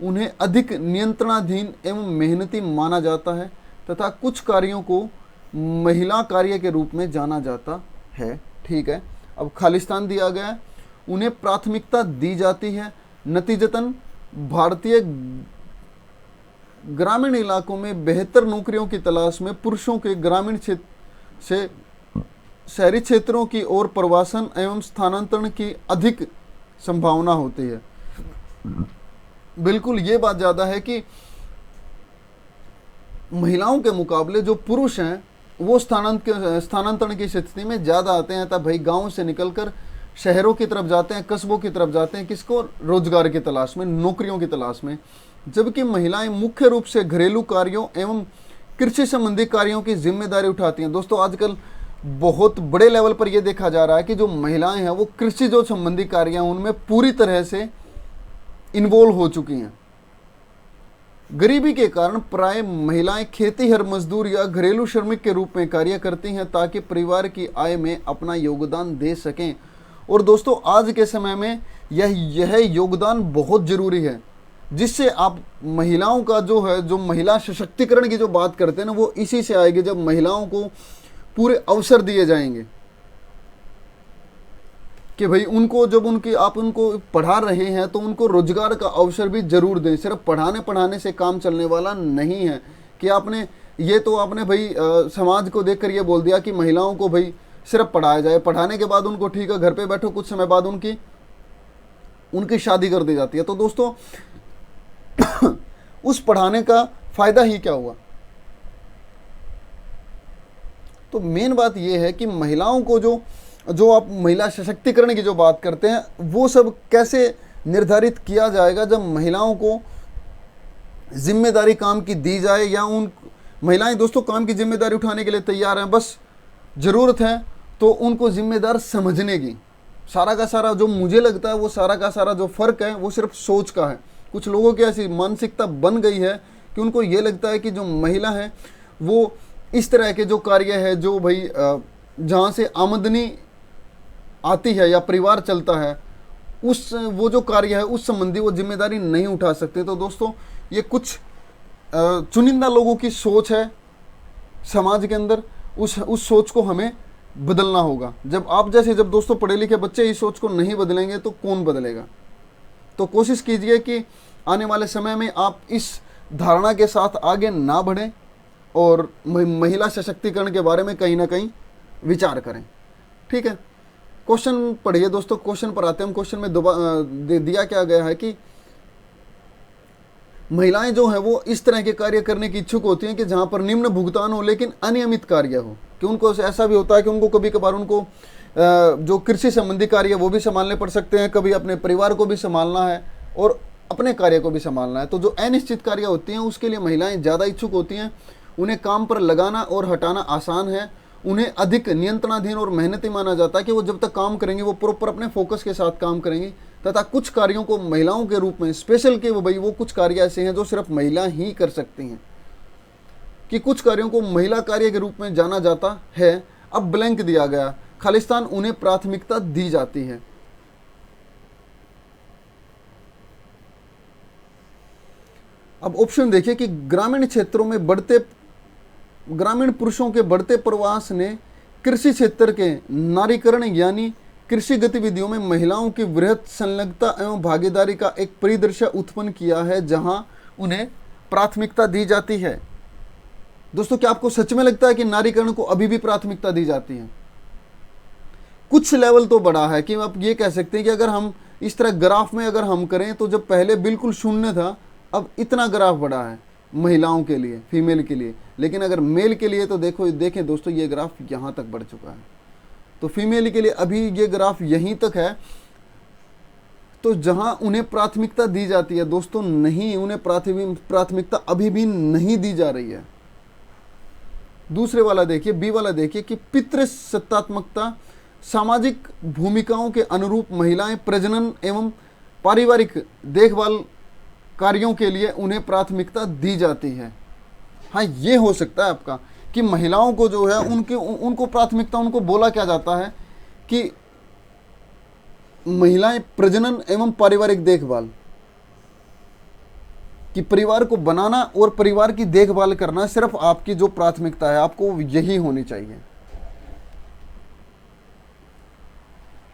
उन्हें अधिक नियंत्रणाधीन एवं मेहनती माना जाता है, तथा कुछ कार्यों को महिला कार्य के रूप में जाना जाता है। ठीक है, अब खालिस्तान दिया गया है, उन्हें प्राथमिकता दी जाती है। नतीजतन भारतीय ग्रामीण इलाकों में बेहतर नौकरियों की तलाश में पुरुषों के ग्रामीण क्षेत्र से शहरी क्षेत्रों की ओर प्रवासन एवं स्थानांतरण की अधिक संभावना होती है। बिल्कुल ये बात ज़्यादा है कि महिलाओं के मुकाबले जो पुरुष हैं वो स्थानांतरण की स्थिति में ज़्यादा आते हैं, तब भाई गाँव से निकलकर शहरों की तरफ जाते हैं, कस्बों की तरफ जाते हैं, किसको? रोजगार की तलाश में, नौकरियों की तलाश में। जबकि महिलाएं मुख्य रूप से घरेलू कार्यों एवं कृषि संबंधी कार्यों की जिम्मेदारी उठाती हैं। दोस्तों आजकल बहुत बड़े लेवल पर यह देखा जा रहा है कि जो महिलाएं हैं वो कृषि जो संबंधी कार्य हैं उनमें पूरी तरह से इन्वॉल्व हो चुकी हैं। गरीबी के कारण प्राय महिलाएं खेतीहर मजदूर या घरेलू श्रमिक के रूप में कार्य करती हैं ताकि परिवार की आय में अपना योगदान दे सकें। और दोस्तों आज के समय में यह योगदान बहुत ज़रूरी है, जिससे आप महिलाओं का जो है, जो महिला सशक्तिकरण की जो बात करते हैं ना, वो इसी से आएगी जब महिलाओं को पूरे अवसर दिए जाएंगे कि भाई उनको, जब आप उनको पढ़ा रहे हैं तो उनको रोजगार का अवसर भी जरूर दें। सिर्फ पढ़ाने से काम चलने वाला नहीं है कि आपने भाई समाज को देखकर ये बोल दिया कि महिलाओं को भाई सिर्फ पढ़ाया जाए, पढ़ाने के बाद उनको ठीक है घर पे बैठो, कुछ समय बाद उनकी शादी कर दी जाती है। तो दोस्तों उस पढ़ाने का फायदा ही क्या हुआ? तो मेन बात यह है कि महिलाओं को जो आप महिला सशक्तिकरण की जो बात करते हैं वो सब कैसे निर्धारित किया जाएगा जब महिलाओं को जिम्मेदारी काम की दी जाए, या उन महिलाएं दोस्तों काम की जिम्मेदारी उठाने के लिए तैयार हैं, बस ज़रूरत है तो उनको जिम्मेदार समझने की। सारा का सारा जो मुझे लगता है वो सारा का सारा जो फ़र्क है वो सिर्फ सोच का है। कुछ लोगों की ऐसी मानसिकता बन गई है कि उनको ये लगता है कि जो महिला है वो इस तरह के जो कार्य है, जो भाई जहाँ से आमदनी आती है या परिवार चलता है, वो जो कार्य है उस संबंधी वो जिम्मेदारी नहीं उठा सकते। तो दोस्तों ये कुछ चुनिंदा लोगों की सोच है समाज के अंदर उस सोच को हमें बदलना होगा। जब दोस्तों पढ़े लिखे बच्चे इस सोच को नहीं बदलेंगे तो कौन बदलेगा। तो कोशिश कीजिए कि आने वाले समय में आप इस धारणा के साथ आगे ना बढ़ें और महिला सशक्तिकरण के बारे में कहीं ना कहीं विचार करें। ठीक है, क्वेश्चन पढ़िए दोस्तों। क्वेश्चन पर आते हैं हम। क्वेश्चन में दिया क्या गया है कि महिलाएं जो है वो इस तरह के कार्य करने की इच्छुक होती हैं कि जहां पर निम्न भुगतान हो लेकिन अनियमित कार्य हो। कि उनको ऐसा भी होता है कि उनको कभी कभार उनको जो कृषि संबंधी कार्य वो भी संभालने पड़ सकते हैं, कभी अपने परिवार को भी संभालना है और अपने कार्य को भी संभालना है। तो जो अनिश्चित कार्य होती हैं उसके लिए महिलाएं ज़्यादा इच्छुक होती हैं। उन्हें काम पर लगाना और हटाना आसान है। उन्हें अधिक नियंत्रणाधीन और मेहनती माना जाता है कि वो जब तक काम करेंगे वो प्रॉपर अपने फोकस के साथ काम करेंगी। तथा कुछ कार्यों को महिलाओं के रूप में स्पेशल के वो कुछ कार्य ऐसे हैं जो सिर्फ महिला ही कर सकती हैं, कि कुछ कार्यों को महिला कार्य के रूप में जाना जाता है। अब ब्लैंक दिया गया, खालिस्तान उन्हें प्राथमिकता दी जाती है। अब ऑप्शन देखिए कि ग्रामीण क्षेत्रों में ग्रामीण पुरुषों के बढ़ते प्रवास ने कृषि क्षेत्र के नारीकरण यानी कृषि गतिविधियों में महिलाओं की वृहत संलग्नता एवं भागीदारी का एक परिदृश्य उत्पन्न किया है जहां उन्हें प्राथमिकता दी जाती है। दोस्तों, क्या आपको सच में लगता है कि नारीकरण को अभी भी प्राथमिकता दी जाती है? कुछ लेवल तो बढ़ा है कि आप ये कह सकते हैं कि अगर हम इस तरह ग्राफ में अगर हम करें तो जब पहले बिल्कुल शून्य था, अब इतना ग्राफ बढ़ा है महिलाओं के लिए, फीमेल के लिए। लेकिन अगर मेल के लिए तो देखें दोस्तों, ये ग्राफ यहाँ तक बढ़ चुका है। तो फीमेल के लिए अभी ये ग्राफ यहीं तक है। तो जहां उन्हें प्राथमिकता दी जाती है दोस्तों, नहीं, उन्हें प्राथमिकता अभी भी नहीं दी जा रही है। दूसरे वाला देखिए, बी वाला देखिए कि पितृसत्तात्मकता सामाजिक भूमिकाओं के अनुरूप महिलाएं प्रजनन एवं पारिवारिक देखभाल कार्यों के लिए उन्हें प्राथमिकता दी जाती है। हाँ, ये हो सकता है आपका कि महिलाओं को जो है उनको प्राथमिकता, उनको बोला क्या जाता है कि महिलाएं प्रजनन एवं पारिवारिक देखभाल, कि परिवार को बनाना और परिवार की देखभाल करना सिर्फ आपकी जो प्राथमिकता है, आपको यही होनी चाहिए।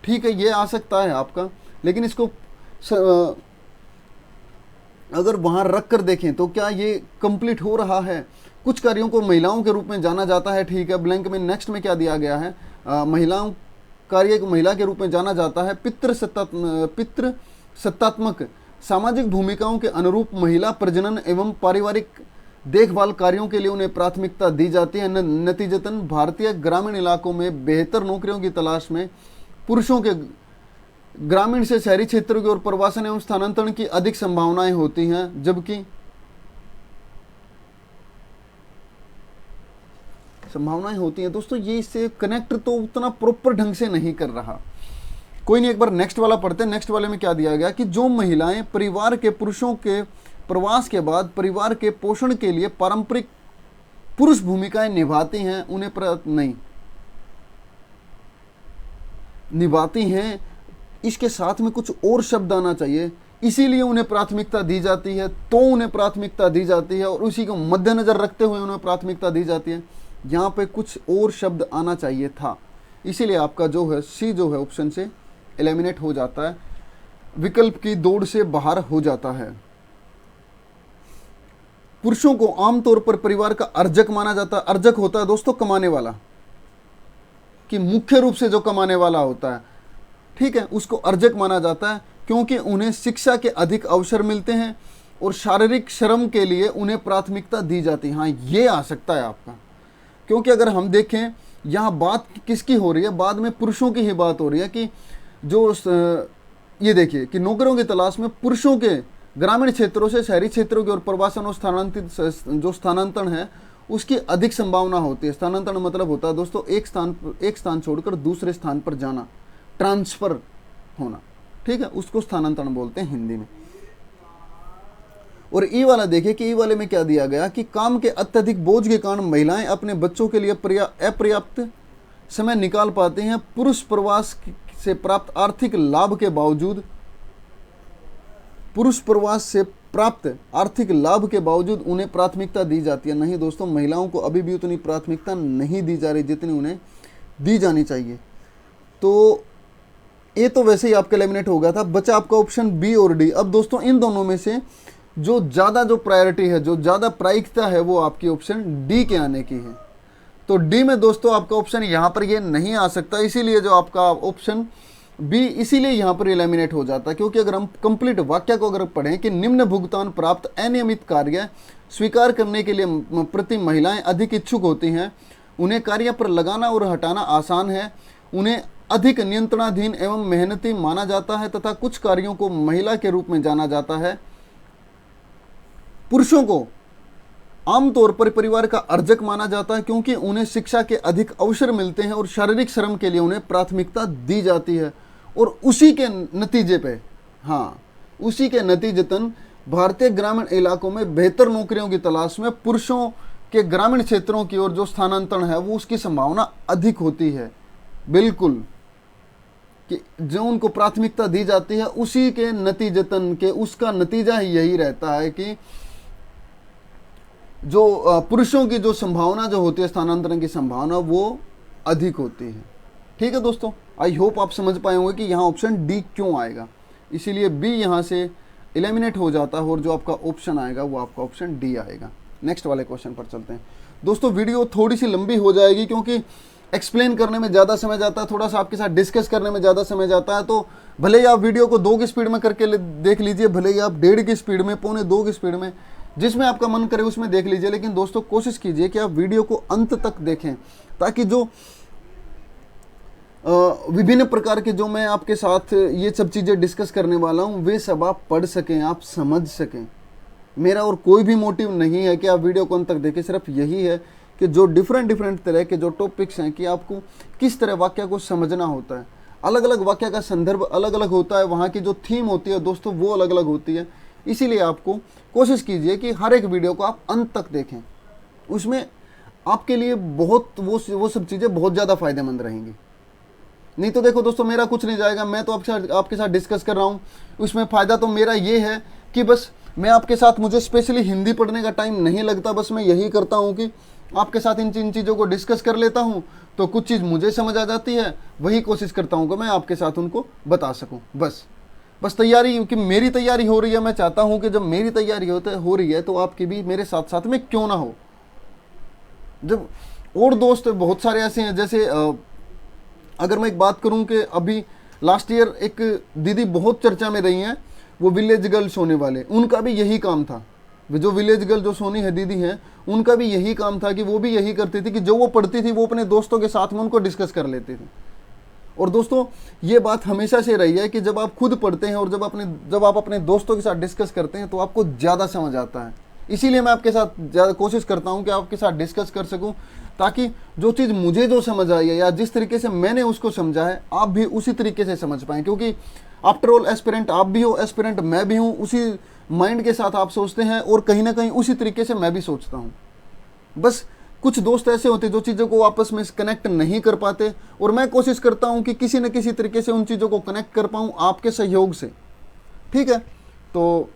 ठीक है, ये आ सकता है आपका, लेकिन इसको अगर वहां रख कर देखें तो क्या ये कंप्लीट हो रहा है? कुछ कार्यों को महिलाओं के रूप में जाना जाता है। ठीक है, ब्लैंक में नेक्स्ट में क्या दिया गया है? महिलाओं कार्य को महिला के रूप में जाना जाता है। पितृसत्तात्मक सामाजिक भूमिकाओं के अनुरूप महिला प्रजनन एवं पारिवारिक देखभाल कार्यों के लिए उन्हें प्राथमिकता दी जाती है। नतीजतन भारतीय ग्रामीण इलाकों में बेहतर नौकरियों की तलाश में पुरुषों के ग्रामीण से शहरी क्षेत्रों की ओर प्रवासन एवं स्थानांतरण की अधिक संभावनाएं होती हैं, जबकि संभावनाएं होती हैं। दोस्तों, ये इससे कनेक्ट तो उतना प्रॉपर ढंग से नहीं कर रहा। कोई नहीं, एक बार नेक्स्ट वाला पढ़ते हैं। नेक्स्ट वाले में क्या दिया गया कि जो महिलाएं परिवार के पुरुषों के प्रवास के बाद परिवार के पोषण के लिए पारंपरिक पुरुष भूमिकाएं निभाती हैं, उन्हें नहीं निभाती हैं, इसके साथ में कुछ और शब्द आना चाहिए, इसीलिए उन्हें प्राथमिकता दी जाती है, तो उन्हें प्राथमिकता दी जाती है और उसी को मद्देनजर रखते हुए उन्हें प्राथमिकता दी जाती है। यहाँ पे कुछ और शब्द आना चाहिए था, इसीलिए आपका जो है सी जो है ऑप्शन से एलिमिनेट हो जाता है, विकल्प की दौड़ से बाहर हो जाता है। पुरुषों को आमतौर पर परिवार का अर्जक माना जाता है। अर्जक होता है दोस्तों कमाने वाला, कि मुख्य रूप से जो कमाने वाला होता है, ठीक है, उसको अर्जक माना जाता है क्योंकि उन्हें शिक्षा के अधिक अवसर मिलते हैं और शारीरिक श्रम के लिए उन्हें प्राथमिकता दी जाती है। हाँ, ये आ सकता है आपका, क्योंकि अगर हम देखें यहाँ बात किसकी हो रही है, बाद में पुरुषों की ही बात हो रही है कि जो ये देखिए कि नौकरियों की तलाश में पुरुषों के ग्रामीण क्षेत्रों से शहरी क्षेत्रों की ओर प्रवासन और स्थानांतरण है उसकी अधिक संभावना होती है। स्थानांतरण मतलब होता है दोस्तों एक स्थान छोड़कर दूसरे स्थान पर जाना, ट्रांसफर होना, ठीक है, उसको स्थानांतरण बोलते हैं हिंदी में। और ई वाला देखिए कि ई वाले में क्या दिया गया कि काम के अत्यधिक बोझ के कारण महिलाएं अपने बच्चों के लिए अपर्याप्त समय निकाल पाते हैं। पुरुष प्रवास से प्राप्त आर्थिक लाभ के बावजूद पुरुष प्रवास से प्राप्त आर्थिक लाभ के बावजूद उन्हें प्राथमिकता दी जाती है। नहीं दोस्तों, महिलाओं को अभी भी उतनी प्राथमिकता नहीं दी जा रही जितनी उन्हें दी जानी चाहिए। तो ये तो वैसे ही आपका एलिमिनेट हो गया था, बचा आपका ऑप्शन बी और डी। अब दोस्तों इन दोनों में से जो ज़्यादा जो प्रायोरिटी है, जो ज़्यादा प्रायिकता है, वो आपकी ऑप्शन डी के आने की है। तो डी में दोस्तों आपका ऑप्शन यहाँ पर ये नहीं आ सकता, इसीलिए जो आपका ऑप्शन बी इसीलिए यहाँ पर एलिमिनेट हो जाता है। क्योंकि अगर हम कंप्लीट वाक्य को अगर पढ़ें कि निम्न भुगतान प्राप्त अनियमित कार्य स्वीकार करने के लिए प्रति महिलाएं अधिक इच्छुक होती हैं, उन्हें कार्य पर लगाना और हटाना आसान है, उन्हें अधिक नियंत्रणाधीन एवं मेहनती माना जाता है तथा कुछ कार्यों को महिला के रूप में जाना जाता है, पुरुषों को आमतौर पर परिवार का अर्जक माना जाता है क्योंकि उन्हें शिक्षा के अधिक अवसर मिलते हैं और शारीरिक श्रम के लिए उन्हें प्राथमिकता दी जाती है। और उसी के नतीजे पे, हाँ, उसी के नतीजतन भारतीय ग्रामीण इलाकों में बेहतर नौकरियों की तलाश में पुरुषों के ग्रामीण क्षेत्रों की ओर जो स्थानांतरण है वो उसकी संभावना अधिक होती है। बिल्कुल, कि जो उनको प्राथमिकता दी जाती है उसी के नतीजतन के उसका नतीजा ही यही रहता है कि जो पुरुषों की जो संभावना जो होती है, स्थानांतरण की संभावना, वो अधिक होती है। ठीक है दोस्तों, आई होप आप समझ पाए होंगे कि यहाँ ऑप्शन डी क्यों आएगा, इसीलिए बी यहाँ से एलिमिनेट हो जाता है और जो आपका ऑप्शन आएगा वो आपका ऑप्शन डी आएगा। नेक्स्ट वाले क्वेश्चन पर चलते हैं दोस्तों। वीडियो थोड़ी सी लंबी हो जाएगी क्योंकि एक्सप्लेन करने में ज़्यादा समय जाता है, थोड़ा सा आपके साथ डिस्कस करने में ज़्यादा समय जाता है। तो भले ही आप वीडियो को 2 की स्पीड में करके देख लीजिए, भले ही आप 1.5 की स्पीड में, 1.25 की स्पीड में, जिसमें आपका मन करे उसमें देख लीजिए। लेकिन दोस्तों कोशिश कीजिए कि आप वीडियो को अंत तक देखें ताकि जो विभिन्न प्रकार के जो मैं आपके साथ ये सब चीज़ें डिस्कस करने वाला हूँ वे सब आप पढ़ सकें, आप समझ सकें। मेरा और कोई भी मोटिव नहीं है कि आप वीडियो को अंत तक देखें, सिर्फ यही है कि जो डिफरेंट तरह के जो टॉपिक्स हैं कि आपको किस तरह वाक्य को समझना होता है। अलग अलग वाक्य का संदर्भ अलग अलग होता है, वहाँ की जो थीम होती है दोस्तों वो अलग अलग होती है। इसीलिए आपको कोशिश कीजिए कि हर एक वीडियो को आप अंत तक देखें, उसमें आपके लिए बहुत वो सब चीज़ें बहुत ज़्यादा फायदेमंद रहेंगी। नहीं तो देखो दोस्तों, मेरा कुछ नहीं जाएगा, मैं तो आपके साथ डिस्कस कर रहा हूँ, उसमें फ़ायदा तो मेरा ये है कि बस मैं आपके साथ, मुझे स्पेशली हिंदी पढ़ने का टाइम नहीं लगता, बस मैं यही करता हूँ कि आपके साथ इन चीज़ों को डिस्कस कर लेता हूँ, तो कुछ चीज़ मुझे समझ आ जाती है, वही कोशिश करता हूँ कि मैं आपके साथ उनको बता सकूँ। बस तैयारी, कि मेरी तैयारी हो रही है, मैं चाहता हूँ कि जब मेरी तैयारी हो रही है तो आपकी भी मेरे साथ साथ में क्यों ना हो। जब और दोस्त बहुत सारे ऐसे हैं, जैसे अगर मैं एक बात करूं कि अभी लास्ट ईयर एक दीदी बहुत चर्चा में रही हैं, वो विलेज गर्ल सोने वाले, उनका भी यही काम था। जो विलेज गर्ल जो सोनी है दीदी हैं, उनका भी यही काम था कि वो भी यही करती थी कि जो वो पढ़ती थी वो अपने दोस्तों के साथ में उनको डिस्कस कर लेती थी। और दोस्तों ये बात हमेशा से रही है कि जब आप खुद पढ़ते हैं और जब आप अपने दोस्तों के साथ डिस्कस करते हैं तो आपको ज़्यादा समझ आता है। इसीलिए मैं आपके साथ ज़्यादा कोशिश करता हूं कि आपके साथ डिस्कस कर सकूं, ताकि जो चीज़ मुझे जो समझ आई है या जिस तरीके से मैंने उसको समझा है आप भी उसी तरीके से समझ पाएँ। क्योंकि आफ्टर ऑल एस्पिरेंट आप भी हो, एस्पिरेंट मैं भी हूँ, उसी माइंड के साथ आप सोचते हैं और कहीं ना कहीं उसी तरीके से मैं भी सोचता हूँ। बस कुछ दोस्त ऐसे होते हैं जो चीज़ों को आपस में कनेक्ट नहीं कर पाते, और मैं कोशिश करता हूं कि किसी न किसी तरीके से उन चीज़ों को कनेक्ट कर पाऊं आपके सहयोग से। ठीक है, तो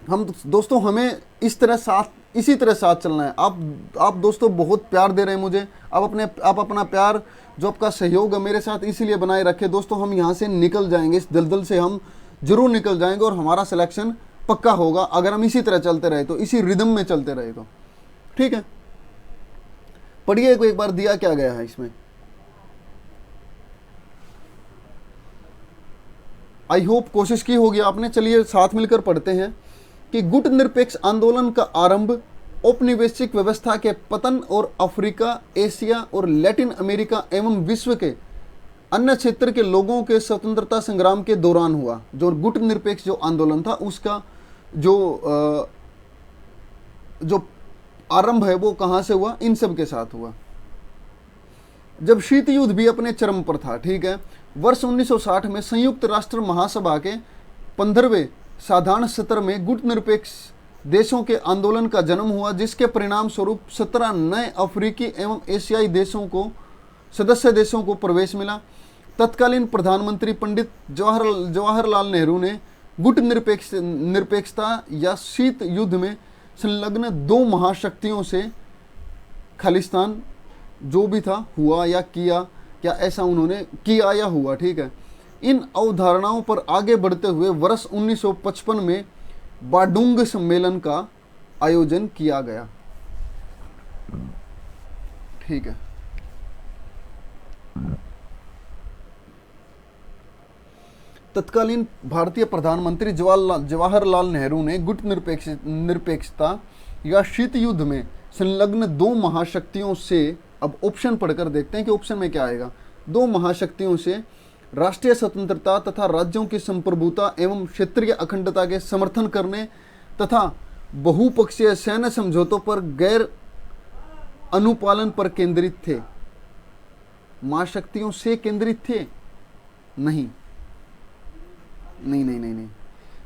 हम दोस्तों हमें इसी तरह साथ चलना है। आप दोस्तों बहुत प्यार दे रहे हैं मुझे, आप अपना प्यार, जो आपका सहयोग है मेरे साथ, इसीलिए बनाए रखे दोस्तों। हम यहाँ से निकल जाएंगे, इस दलदल से हम जरूर निकल जाएंगे और हमारा सिलेक्शन पक्का होगा अगर हम इसी तरह चलते रहे तो, इसी रिदम में चलते रहे तो। ठीक है, पढ़िए एक बार दिया क्या गया है इसमें। आई होप कोशिश की होगी आपने। चलिए साथ मिलकर पढ़ते हैं कि गुट निरपेक्ष आंदोलन का आरंभ, औपनिवेशिक व्यवस्था के पतन और अफ्रीका, एशिया और लैटिन अमेरिका एवं विश्व के अन्य क्षेत्र के लोगों के स्वतंत्रता संग्राम के दौरान हुआ। जो गुट निरपेक्ष जो आंदोलन था उसका जो आरंभ है वो कहाँ से हुआ, इन सब के साथ हुआ जब शीत युद्ध भी अपने चरम पर था। ठीक है, वर्ष 1960 में संयुक्त राष्ट्र महासभा के 15वें साधारण सत्र में गुट निरपेक्ष देशों के आंदोलन का जन्म हुआ, जिसके परिणाम स्वरूप 17 नए अफ्रीकी एवं एशियाई देशों को, सदस्य देशों को प्रवेश मिला। तत्कालीन प्रधानमंत्री पंडित जवाहरलाल नेहरू ने गुट निरपेक्षता या शीत युद्ध में संलग्न दो महाशक्तियों से खालिस्तान जो भी था हुआ या किया, क्या ऐसा उन्होंने किया या हुआ, ठीक है। इन अवधारणाओं पर आगे बढ़ते हुए वर्ष 1955 में बाडुंग सम्मेलन का आयोजन किया गया, ठीक है। तत्कालीन भारतीय प्रधानमंत्री जवाहरलाल नेहरू ने गुट निरपेक्षता या शीत युद्ध में संलग्न दो महाशक्तियों से, अब ऑप्शन पढ़कर देखते हैं कि ऑप्शन में क्या आएगा। दो महाशक्तियों से राष्ट्रीय स्वतंत्रता तथा राज्यों की संप्रभुता एवं क्षेत्रीय अखंडता के समर्थन करने तथा बहुपक्षीय सैन्य समझौतों पर गैर अनुपालन पर केंद्रित थे। महाशक्तियों से केंद्रित थे? नहीं, नहीं नहीं नहीं नहीं,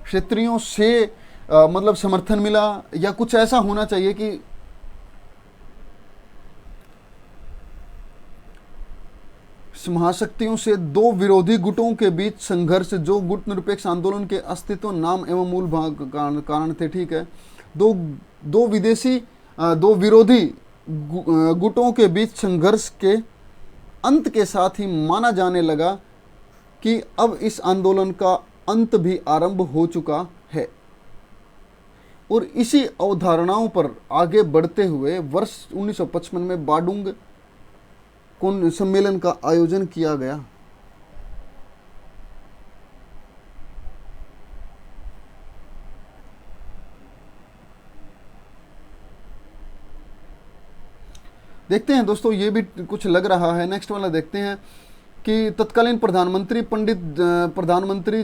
क्षेत्रियों से मतलब समर्थन मिला या कुछ ऐसा होना चाहिए कि महाशक्तियों से दो विरोधी गुटों के बीच संघर्ष, जो गुट निरपेक्ष आंदोलन के अस्तित्व, नाम एवं मूल भाग कारण थे, ठीक है। दो विरोधी गुटों के बीच संघर्ष के अंत के साथ ही माना जाने लगा कि अब इस आंदोलन का अंत भी आरंभ हो चुका है। और इसी अवधारणाओं पर आगे बढ़ते हुए वर्ष 1955 में बाडुंग सम्मेलन का आयोजन किया गया। देखते हैं दोस्तों, ये भी कुछ लग रहा है। नेक्स्ट वाला देखते हैं कि तत्कालीन प्रधानमंत्री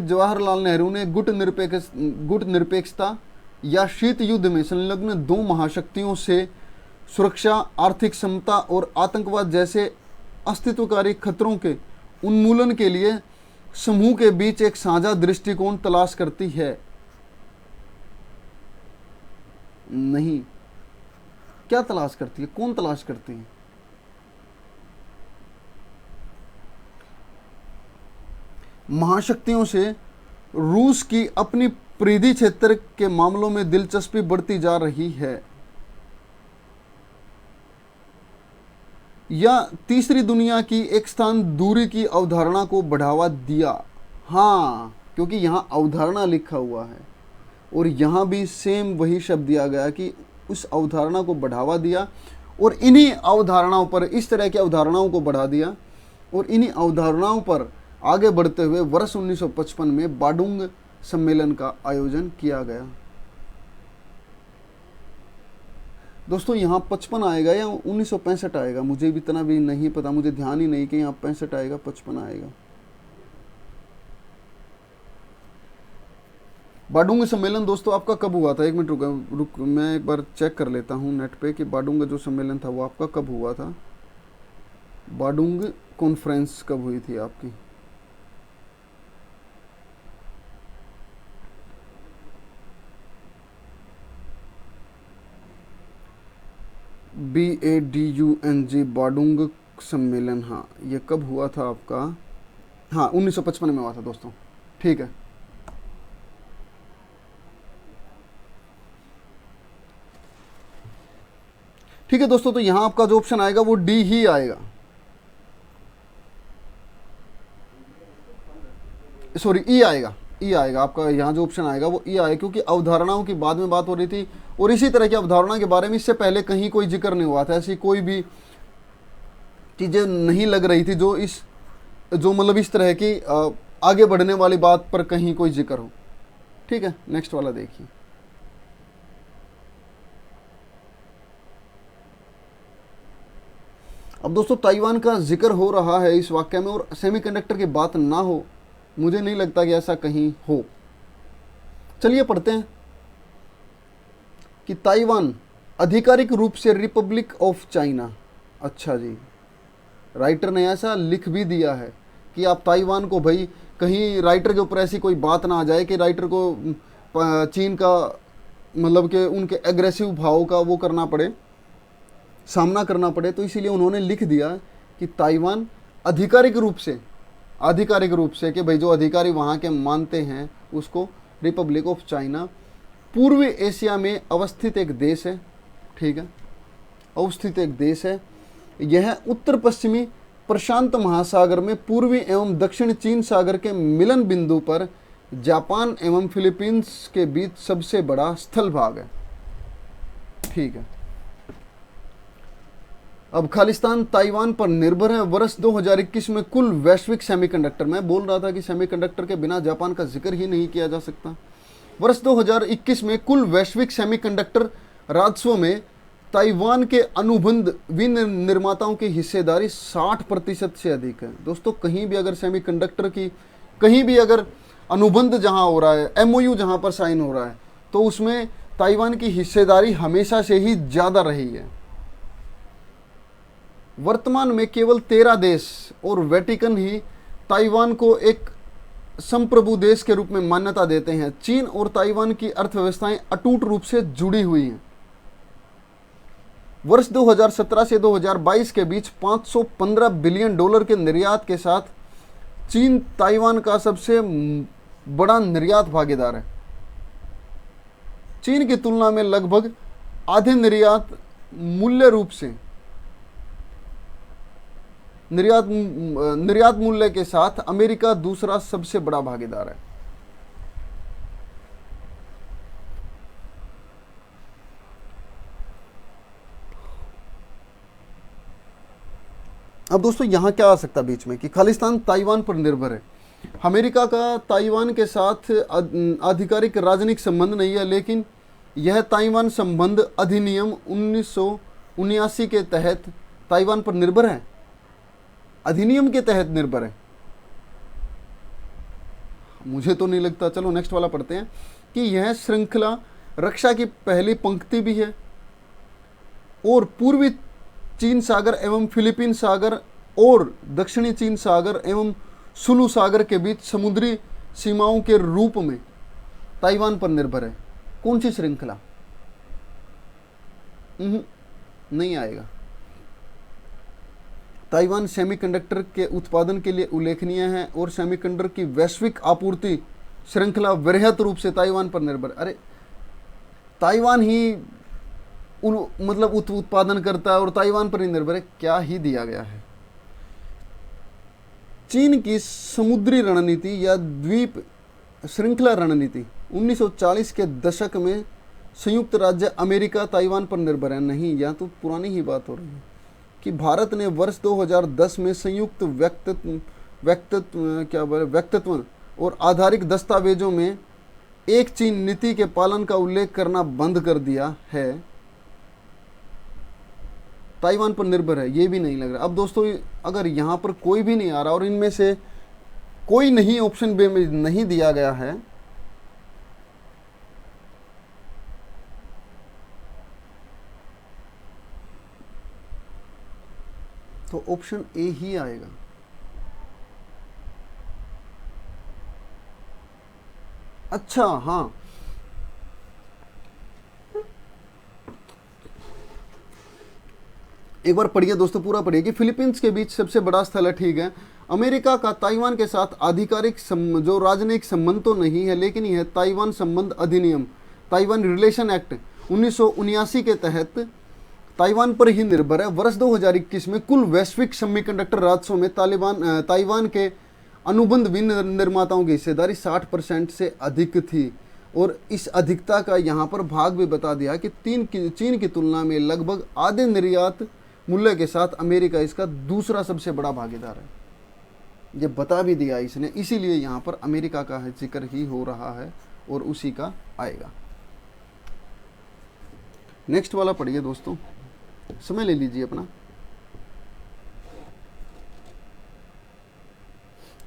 जवाहरलाल नेहरू ने गुट निरपेक्षता या शीत युद्ध में संलग्न दो महाशक्तियों से सुरक्षा, आर्थिक समता और आतंकवाद जैसे अस्तित्वकारी खतरों के उन्मूलन के लिए समूह के बीच एक साझा दृष्टिकोण तलाश करती है। नहीं, क्या तलाश करती है? कौन तलाश करती है? महाशक्तियों से रूस की अपनी परिधि क्षेत्र के मामलों में दिलचस्पी बढ़ती जा रही है, या तीसरी दुनिया की एक स्थान दूरी की अवधारणा को बढ़ावा दिया। हाँ, क्योंकि यहाँ अवधारणा लिखा हुआ है और यहाँ भी सेम वही शब्द दिया गया कि उस अवधारणा को बढ़ावा दिया, और इन्हीं अवधारणाओं पर, इस तरह की अवधारणाओं को बढ़ा दिया और इन्हीं अवधारणाओं पर आगे बढ़ते हुए वर्ष 1955 में बाडुंग सम्मेलन का आयोजन किया गया। दोस्तों यहाँ 55 आएगा या 1965 आएगा, मुझे भी इतना भी नहीं पता, मुझे ध्यान ही नहीं कि यहाँ 65 आएगा 55 आएगा। बाडुंग सम्मेलन दोस्तों आपका कब हुआ था? एक मिनट रुक मैं एक बार चेक कर लेता हूँ नेट पे कि बाडुंग जो सम्मेलन था वो आपका कब हुआ था। बाडुंग कॉन्फ्रेंस कब हुई थी आपकी? BADUNG बाडुंग सम्मेलन, हाँ ये कब हुआ था आपका? हाँ 1955 में हुआ था दोस्तों, ठीक है। ठीक है दोस्तों, तो यहां आपका जो ऑप्शन आएगा वो डी ही आएगा, सॉरी ई आएगा, ई आएगा आपका। यहाँ जो ऑप्शन आएगा वो ई आएगा, क्योंकि अवधारणाओं की बाद में बात हो रही थी और इसी तरह की अवधारणा के बारे में इससे पहले कहीं कोई जिक्र नहीं हुआ था। ऐसी कोई भी चीज़ें नहीं लग रही थी जो मतलब इस तरह की आगे बढ़ने वाली बात पर कहीं कोई जिक्र हो। ठीक है, नेक्स्ट वाला देखिए। अब दोस्तों ताइवान का जिक्र हो रहा है इस वाक्य में और सेमीकंडक्टर की बात ना हो, मुझे नहीं लगता कि ऐसा कहीं हो। चलिए पढ़ते हैं कि ताइवान आधिकारिक रूप से रिपब्लिक ऑफ चाइना। अच्छा जी, राइटर ने ऐसा लिख भी दिया है कि आप ताइवान को, भाई कहीं राइटर के ऊपर ऐसी कोई बात ना आ जाए कि राइटर को चीन का मतलब कि उनके एग्रेसिव भाव का वो करना पड़े, सामना करना पड़े, तो इसीलिए उन्होंने लिख दिया कि ताइवान आधिकारिक रूप से कि भाई जो अधिकारी वहाँ के मानते हैं उसको रिपब्लिक ऑफ चाइना पूर्वी एशिया में अवस्थित एक देश है। ठीक है, अवस्थित एक देश है। यह उत्तर पश्चिमी प्रशांत महासागर में पूर्वी एवं दक्षिण चीन सागर के मिलन बिंदु पर जापान एवं फिलीपींस के बीच सबसे बड़ा स्थल भाग है। ठीक है, अब खालिस्तान ताइवान पर निर्भर है। वर्ष 2021 में कुल वैश्विक सेमीकंडक्टर, मैं बोल रहा था कि सेमीकंडक्टर के बिना जापान का जिक्र ही नहीं किया जा सकता। वर्ष 2021 में कुल वैश्विक सेमीकंडक्टर राजस्व में ताइवान के अनुबंध विनिर्माताओं की हिस्सेदारी 60% से अधिक है। दोस्तों, कहीं भी अगर सेमीकंडक्टर की कहीं भी अगर अनुबंध जहां हो रहा है, एमओयू जहां पर साइन हो रहा है, तो उसमें ताइवान की हिस्सेदारी हमेशा से ही ज़्यादा रही है। वर्तमान में केवल 13 देश और वेटिकन ही ताइवान को एक संप्रभु देश के रूप में मान्यता देते हैं। चीन और ताइवान की अर्थव्यवस्थाएं अटूट रूप से जुड़ी हुई हैं। वर्ष 2017 से 2022 के बीच $515 बिलियन के निर्यात के साथ चीन ताइवान का सबसे बड़ा निर्यात भागीदार है। चीन की तुलना में लगभग आधे निर्यात मूल्य के साथ अमेरिका दूसरा सबसे बड़ा भागीदार है। अब दोस्तों, यहां क्या आ सकता बीच में कि खालिस्तान ताइवान पर निर्भर है। अमेरिका का ताइवान के साथ आधिकारिक राजनीतिक संबंध नहीं है, लेकिन यह ताइवान संबंध अधिनियम 1979 के तहत ताइवान पर निर्भर है। अधिनियम के तहत निर्भर है। मुझे तो नहीं लगता। चलो नेक्स्ट वाला पढ़ते हैं कि यह श्रृंखला रक्षा की पहली पंक्ति भी है और पूर्वी चीन सागर एवं फिलीपीन सागर और दक्षिणी चीन सागर एवं सुलू सागर के बीच समुद्री सीमाओं के रूप में ताइवान पर निर्भर है। कौन सी श्रृंखला? नहीं आएगा। ताइवान सेमीकंडक्टर के उत्पादन के लिए उल्लेखनीय है और सेमीकंडक्टर की वैश्विक आपूर्ति श्रृंखला वृहत रूप से ताइवान पर निर्भर। अरे, ताइवान ही मतलब उत्पादन करता है और ताइवान पर ही निर्भर है, क्या ही दिया गया है। चीन की समुद्री रणनीति या द्वीप श्रृंखला रणनीति 1940 के दशक में संयुक्त राज्य अमेरिका ताइवान पर निर्भर है। नहीं, यह तो पुरानी ही बात हो रही है कि भारत ने वर्ष 2010 में संयुक्त व्यक्तित्व और आधारिक दस्तावेजों में एक चीन नीति के पालन का उल्लेख करना बंद कर दिया है। ताइवान पर निर्भर है, ये भी नहीं लग रहा। अब दोस्तों, अगर यहाँ पर कोई भी नहीं आ रहा और इनमें से कोई नहीं ऑप्शन बी में नहीं दिया गया है, तो ऑप्शन ए ही आएगा। अच्छा, हाँ, एक बार पढ़िए दोस्तों, पूरा पढ़िए कि फिलीपींस के बीच सबसे बड़ा स्थल है। ठीक है, अमेरिका का ताइवान के साथ आधिकारिक जो राजनयिक संबंध तो नहीं है, लेकिन यह ताइवान संबंध अधिनियम ताइवान रिलेशन एक्ट 1979 के तहत ताइवान पर ही निर्भर है। वर्ष 2021 में कुल वैश्विक सेमीकंडक्टर राजस्व में ताइवान के अनुबंध विनिर्माताओं की हिस्सेदारी 60% से अधिक थी और इस अधिकता का यहाँ पर भाग भी बता दिया कि चीन की तुलना में लगभग आधे निर्यात मूल्य के साथ अमेरिका इसका दूसरा सबसे बड़ा भागीदार है। ये बता भी दिया इसने, इसीलिए यहाँ पर अमेरिका का जिक्र ही हो रहा है और उसी का आएगा। नेक्स्ट वाला पढ़िए दोस्तों, समय ले लीजिए अपना।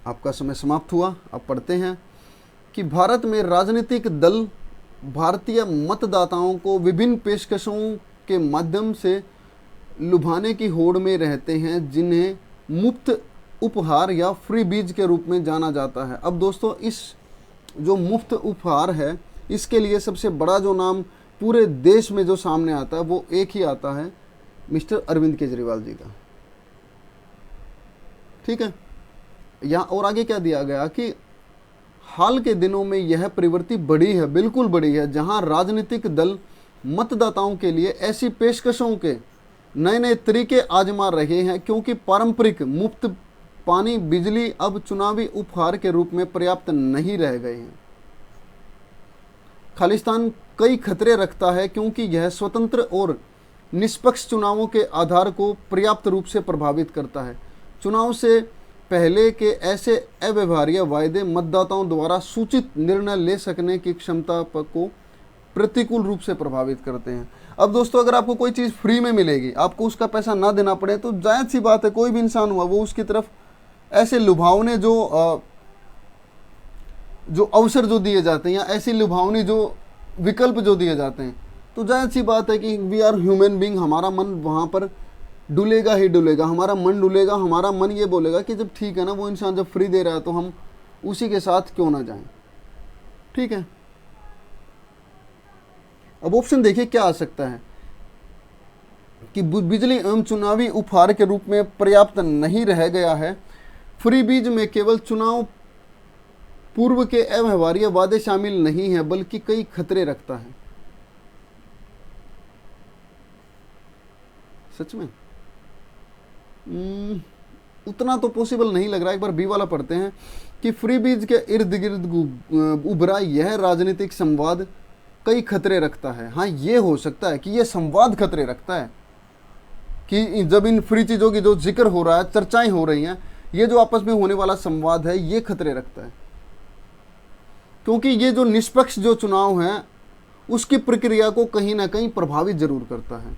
आपका समय समाप्त हुआ। अब पढ़ते हैं कि भारत में राजनीतिक दल भारतीय मतदाताओं को विभिन्न पेशकशों के माध्यम से लुभाने की होड़ में रहते हैं, जिन्हें मुफ्त उपहार या फ्री बीज के रूप में जाना जाता है। अब दोस्तों, इस जो मुफ्त उपहार है, इसके लिए सबसे बड़ा जो नाम पूरे देश में जो सामने आता है वो एक ही आता है, मिस्टर अरविंद केजरीवाल जी का। ठीक है, यहाँ और आगे क्या दिया गया कि हाल के दिनों में यह प्रवृत्ति बढ़ी है, बिल्कुल बढ़ी है, जहां राजनीतिक दल मतदाताओं के लिए ऐसी पेशकशों के नए नए तरीके आजमा रहे हैं, क्योंकि पारंपरिक मुफ्त पानी बिजली अब चुनावी उपहार के रूप में पर्याप्त नहीं रह गए हैं। खालिस्तान कई खतरे रखता है, क्योंकि यह स्वतंत्र और निष्पक्ष चुनावों के आधार को पर्याप्त रूप से प्रभावित करता है। चुनाव से पहले के ऐसे अव्यवहार्य वायदे मतदाताओं द्वारा सूचित निर्णय ले सकने की क्षमता को प्रतिकूल रूप से प्रभावित करते हैं। अब दोस्तों, अगर आपको कोई चीज़ फ्री में मिलेगी, आपको उसका पैसा ना देना पड़े, तो जायज़ सी बात है, कोई भी इंसान हुआ वो उसकी तरफ ऐसे लुभावने जो अवसर जो दिए जाते हैं या ऐसी लुभावनी जो विकल्प जो दिए जाते हैं, तो जायज़ सी बात है कि वी आर ह्यूमन बीइंग, हमारा मन वहाँ पर डुलेगा ही डुलेगा, हमारा मन डुलेगा, हमारा मन ये बोलेगा कि जब ठीक है ना, वो इंसान जब फ्री दे रहा है तो हम उसी के साथ क्यों ना जाएं। ठीक है, अब ऑप्शन देखिए क्या आ सकता है कि बिजली एवं चुनावी उपहार के रूप में पर्याप्त नहीं रह गया है। फ्री बीज में केवल चुनाव पूर्व के अव्यवहार्य वादे शामिल नहीं है, बल्कि कई खतरे रखता है। सच में उतना तो पॉसिबल नहीं लग रहा। एक बार बी वाला पढ़ते हैं कि फ्री बीज के इर्द गिर्द उभरा यह राजनीतिक संवाद कई खतरे रखता है। हाँ, ये हो सकता है कि ये संवाद खतरे रखता है कि जब इन फ्री चीज़ों की जो जिक्र हो रहा है, चर्चाएं हो रही हैं, ये जो आपस में होने वाला संवाद है, ये खतरे रखता है, क्योंकि ये जो निष्पक्ष जो चुनाव है उसकी प्रक्रिया को कहीं ना कहीं प्रभावित जरूर करता है।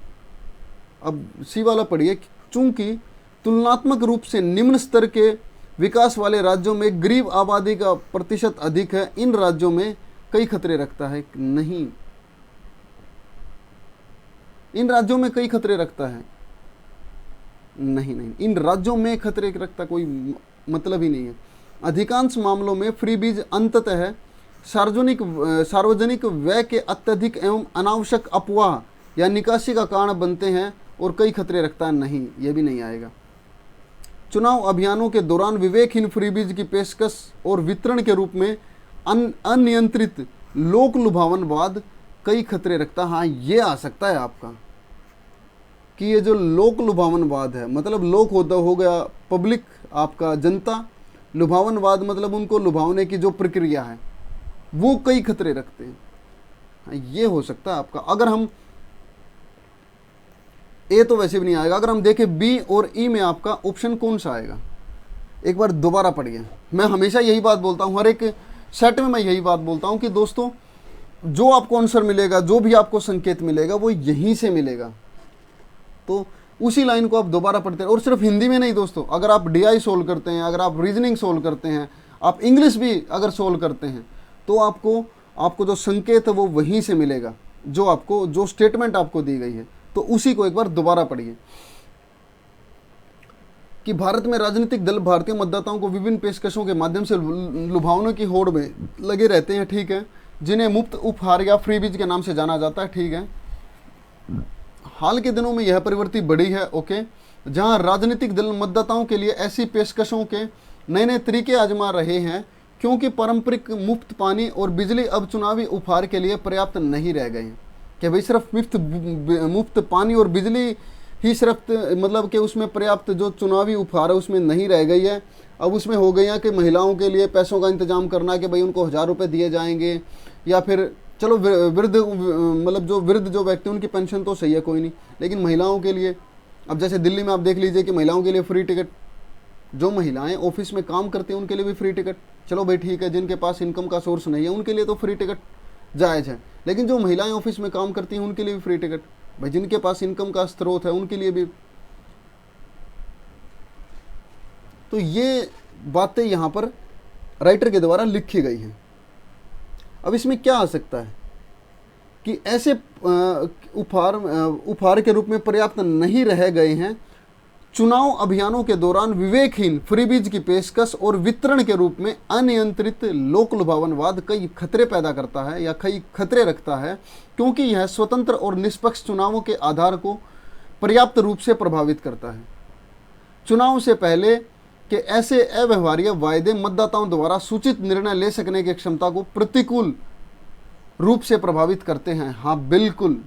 अब सी वाला पढ़िए, चूंकि तुलनात्मक रूप से निम्न स्तर के विकास वाले राज्यों में गरीब आबादी का प्रतिशत अधिक है, इन राज्यों में कई खतरे रखता है। नहीं, इन राज्यों में कई खतरे रखता है नहीं, इन राज्यों में खतरे रखता कोई मतलब ही नहीं है। अधिकांश मामलों में फ्री बीज अंततः सार्वजनिक व्यय के अत्यधिक एवं अनावश्यक अफवाह या निकासी का कारण बनते हैं और कई खतरे रखता है। नहीं, ये भी नहीं आएगा। चुनाव अभियानों के दौरान विवेकहीन फ्री बीज की पेशकश और वितरण के रूप में अनियंत्रित लोक लुभावनवाद कई खतरे रखता है। हाँ, ये आ सकता है आपका कि ये जो लोक लुभावनवाद है, मतलब लोक होता हो गया पब्लिक, आपका जनता, लुभावनवाद मतलब उनको लुभावने की जो प्रक्रिया है, वो कई खतरे रखते हैं। हाँ, ये हो सकता है आपका। अगर हम ए तो वैसे भी नहीं आएगा। अगर हम देखें बी और ई में आपका ऑप्शन कौन सा आएगा, एक बार दोबारा पढ़िए। मैं हमेशा यही बात बोलता हूँ, हर एक सेट में मैं यही बात बोलता हूँ कि दोस्तों, जो आपको आंसर मिलेगा, जो भी आपको संकेत मिलेगा, वो यहीं से मिलेगा। तो उसी लाइन को आप दोबारा पढ़ते हैं, और सिर्फ हिंदी में नहीं दोस्तों, अगर आप डीआई सोल्व करते हैं, अगर आप रीजनिंग सोल्व करते हैं, आप इंग्लिश भी अगर सोल्व करते हैं, तो आपको जो संकेत है वो वहीं से मिलेगा, जो स्टेटमेंट आपको दी गई है। तो उसी को एक बार दोबारा पढ़िए कि भारत में राजनीतिक दल भारतीय मतदाताओं को विभिन्न पेशकशों के माध्यम से लुभावने की होड़ में लगे रहते हैं। ठीक है, जिन्हें मुफ्त उपहार या फ्री बीज के नाम से जाना जाता है। ठीक है, हाल के दिनों में यह प्रवृत्ति बढ़ी है। ओके, जहां राजनीतिक दल मतदाताओं के लिए ऐसी पेशकशों के नए नए तरीके आजमा रहे हैं, क्योंकि पारंपरिक मुफ्त पानी और बिजली अब चुनावी उपहार के लिए पर्याप्त नहीं रह गए हैं। कि भाई सिर्फ मुफ्त पानी और बिजली ही सिर्फ मतलब कि उसमें पर्याप्त जो चुनावी उपहार है उसमें नहीं रह गई है। अब उसमें हो गई है कि महिलाओं के लिए पैसों का इंतजाम करना, कि भाई उनको 1000 रुपये दिए जाएंगे, या फिर चलो वृद्ध मतलब जो वृद्ध जो व्यक्ति उनकी पेंशन तो सही है, कोई नहीं, लेकिन महिलाओं के लिए, अब जैसे दिल्ली में आप देख लीजिए कि महिलाओं के लिए फ्री टिकट, जो महिलाएं ऑफिस में काम करती हैं उनके लिए भी फ्री टिकट। चलो भाई ठीक है, जिनके पास इनकम का सोर्स नहीं है उनके लिए तो फ्री टिकट जायज़ है, लेकिन जो महिलाएं ऑफिस में काम करती हैं उनके लिए भी फ्री टिकट। भाई जिनके पास इनकम का स्रोत है उनके लिए भी। तो ये बातें यहाँ पर राइटर के द्वारा लिखी गई हैं। अब इसमें क्या आ सकता है कि ऐसे उपहार के रूप में पर्याप्त नहीं रह गए हैं। चुनाव अभियानों के दौरान विवेकहीन फ्रीबीज की पेशकश और वितरण के रूप में अनियंत्रित लोक लुभावनवाद कई खतरे पैदा करता है या कई खतरे रखता है, क्योंकि यह स्वतंत्र और निष्पक्ष चुनावों के आधार को पर्याप्त रूप से प्रभावित करता है। चुनाव से पहले कि ऐसे अव्यवहार्य वायदे मतदाताओं द्वारा सूचित निर्णय ले सकने की क्षमता को प्रतिकूल रूप से प्रभावित करते हैं। हाँ बिल्कुल,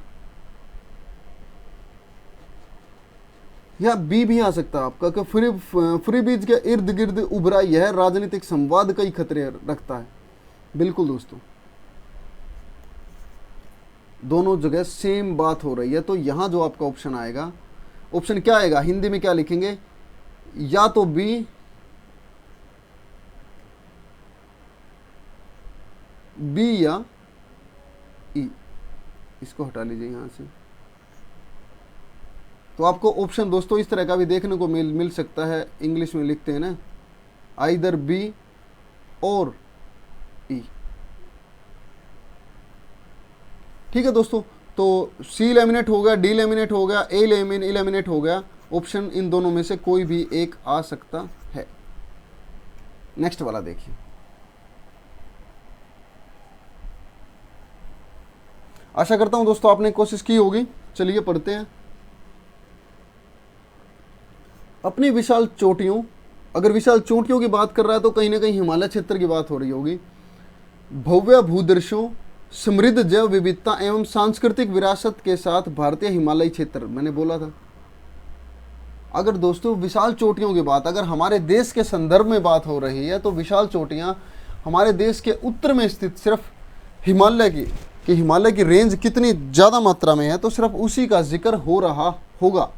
या बी भी आ सकता है आपका कि फ्री बीज के इर्द गिर्द उभरा यह राजनीतिक संवाद कई खतरे रखता है। बिल्कुल दोस्तों, दोनों जगह सेम बात हो रही है। तो यहां जो आपका ऑप्शन आएगा, ऑप्शन क्या आएगा, हिंदी में क्या लिखेंगे, या तो बी, बी या ई। इसको हटा लीजिए यहां से। तो आपको ऑप्शन दोस्तों इस तरह का भी देखने को मिल सकता है, इंग्लिश में लिखते हैं ना, आइदर बी और ई। ठीक है दोस्तों, तो सी लेमिनेट हो गया, डी लेमिनेट हो गया, ए लेमिनेट हो गया। ऑप्शन इन दोनों में से कोई भी एक आ सकता है। नेक्स्ट वाला देखिए, आशा करता हूं दोस्तों आपने कोशिश की होगी। चलिए पढ़ते हैं। अपनी विशाल चोटियों, अगर विशाल चोटियों की बात कर रहा है तो कहीं ना कहीं हिमालय क्षेत्र की बात हो रही होगी। भव्य भूदृश्यों, समृद्ध जैव विविधता एवं सांस्कृतिक विरासत के साथ भारतीय हिमालयी क्षेत्र, मैंने बोला था। अगर दोस्तों विशाल चोटियों की बात अगर हमारे देश के संदर्भ में बात हो रही है तो विशाल चोटियां हमारे देश के उत्तर में स्थित सिर्फ हिमालय की, कि हिमालय की रेंज कितनी ज़्यादा मात्रा में है, तो सिर्फ उसी का जिक्र हो रहा होगा।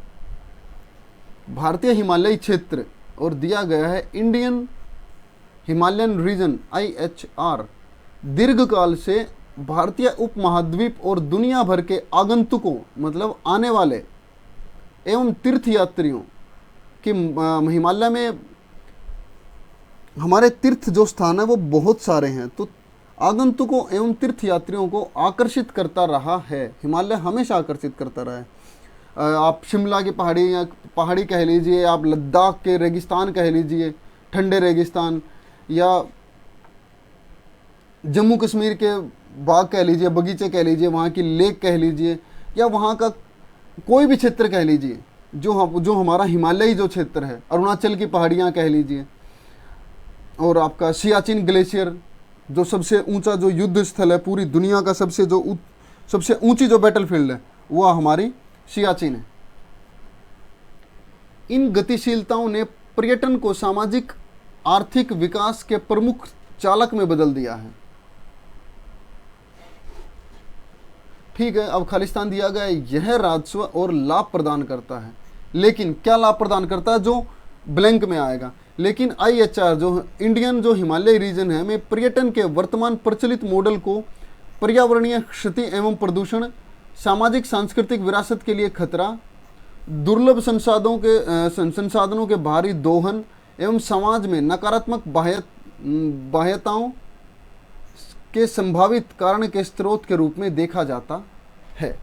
भारतीय हिमालयी क्षेत्र और दिया गया है इंडियन हिमालयन रीजन IHR, दीर्घकाल से भारतीय उपमहाद्वीप और दुनिया भर के आगंतुकों, मतलब आने वाले एवं तीर्थयात्रियों कि हिमालय में हमारे तीर्थ जो स्थान है वो बहुत सारे हैं, तो आगंतुकों एवं तीर्थयात्रियों को आकर्षित करता रहा है। हिमालय हमेशा आकर्षित करता रहा है। आप शिमला की पहाड़ी या पहाड़ी कह लीजिए, आप लद्दाख के रेगिस्तान कह लीजिए, ठंडे रेगिस्तान, या जम्मू कश्मीर के बाग कह लीजिए, बगीचे कह लीजिए, वहाँ की लेक कह लीजिए, या वहाँ का कोई भी क्षेत्र कह लीजिए जो हमारा हिमालयी जो क्षेत्र है, अरुणाचल की पहाड़ियाँ कह लीजिए, और आपका सियाचिन ग्लेशियर जो सबसे ऊंचा जो युद्ध स्थल है पूरी दुनिया का, सबसे ऊंची जो बैटलफील्ड है वो हमारी सियाचिन है। इन गतिशीलताओं ने पर्यटन को सामाजिक आर्थिक विकास के प्रमुख चालक में बदल दिया है। ठीक है, अब खालिस्तान दिया गया है, यह राजस्व और लाभ प्रदान करता है, लेकिन क्या लाभ प्रदान करता है जो ब्लैंक में आएगा। लेकिन IHR जो इंडियन जो हिमालय रीजन है में पर्यटन के वर्तमान प्रचलित मॉडल को पर्यावरणीय क्षति एवं प्रदूषण, सामाजिक सांस्कृतिक विरासत के लिए खतरा, दुर्लभ संसाधनों के भारी दोहन एवं समाज में नकारात्मक बाह्यताओं के संभावित कारण के स्रोत के रूप में देखा जाता है।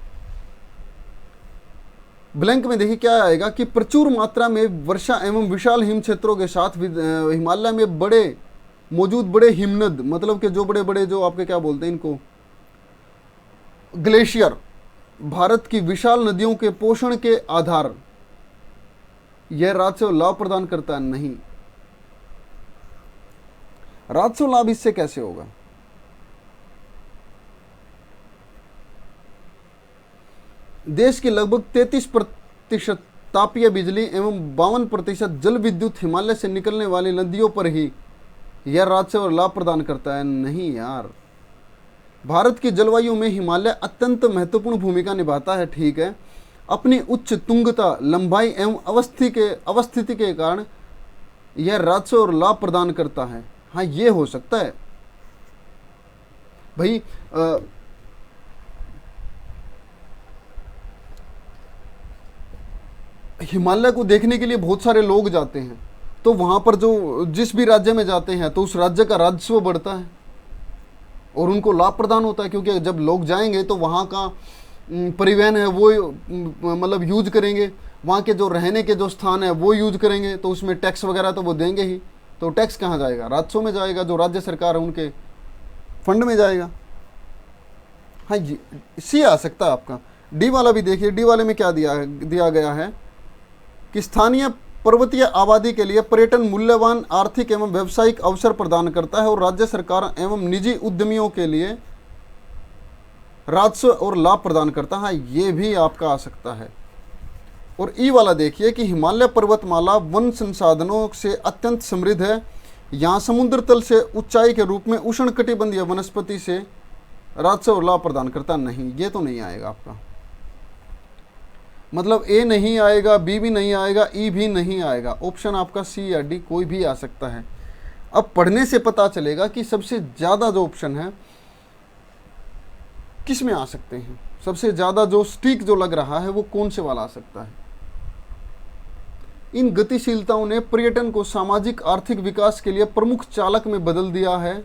ब्लैंक में देखिए क्या आएगा कि प्रचुर मात्रा में वर्षा एवं विशाल हिम क्षेत्रों के साथ हिमालय में मौजूद बड़े हिमनद, मतलब कि जो बड़े बड़े जो आपके क्या बोलते हैं इनको, ग्लेशियर, भारत की विशाल नदियों के पोषण के आधार, यह राजस्व लाभ प्रदान करता है। नहीं, राजस्व लाभ इससे कैसे होगा। देश की लगभग 33% तापीय बिजली एवं 52% जल विद्युत हिमालय से निकलने वाली नदियों पर ही यह राजस्व और लाभ प्रदान करता है। नहीं यार, भारत की जलवायु में हिमालय अत्यंत महत्वपूर्ण भूमिका निभाता है। ठीक है, अपनी उच्च तुंगता, लंबाई एवं अवस्थिति के कारण यह राजस्व और लाभ प्रदान करता है। हाँ, ये हो सकता है भाई। हिमालय को देखने के लिए बहुत सारे लोग जाते हैं, तो वहाँ पर जो जिस भी राज्य में जाते हैं तो उस राज्य का राजस्व बढ़ता है और उनको लाभ प्रदान होता है, क्योंकि जब लोग जाएंगे तो वहाँ का परिवहन है वो मतलब यूज करेंगे, वहाँ के जो रहने के जो स्थान है वो यूज करेंगे, तो उसमें टैक्स वगैरह तो वो देंगे ही। तो टैक्स कहाँ जाएगा, राजस्व में जाएगा, जो राज्य सरकार है उनके फंड में जाएगा। हाँ जी, सी आ सकता है आपका। डी वाला भी देखिए, डी वाले में क्या दिया गया है कि स्थानीय पर्वतीय आबादी के लिए पर्यटन मूल्यवान आर्थिक एवं व्यावसायिक अवसर प्रदान करता है और राज्य सरकार एवं निजी उद्यमियों के लिए राजस्व और लाभ प्रदान करता है। ये भी आपका आ सकता है। और ई वाला देखिए कि हिमालय पर्वतमाला वन संसाधनों से अत्यंत समृद्ध है। यहाँ समुद्र तल से ऊंचाई के रूप में उष्णकटिबंधीय वनस्पति से राजस्व और लाभ प्रदान करता नहीं। ये तो नहीं आएगा आपका, मतलब ए नहीं आएगा, बी भी नहीं आएगा, ई भी नहीं आएगा। ऑप्शन आपका सी या डी कोई भी आ सकता है। अब पढ़ने से पता चलेगा कि सबसे ज़्यादा जो ऑप्शन है किस में आ सकते हैं, सबसे ज़्यादा जो स्टिक जो लग रहा है वो कौन से वाला आ सकता है। इन गतिशीलताओं ने पर्यटन को सामाजिक आर्थिक विकास के लिए प्रमुख चालक में बदल दिया है।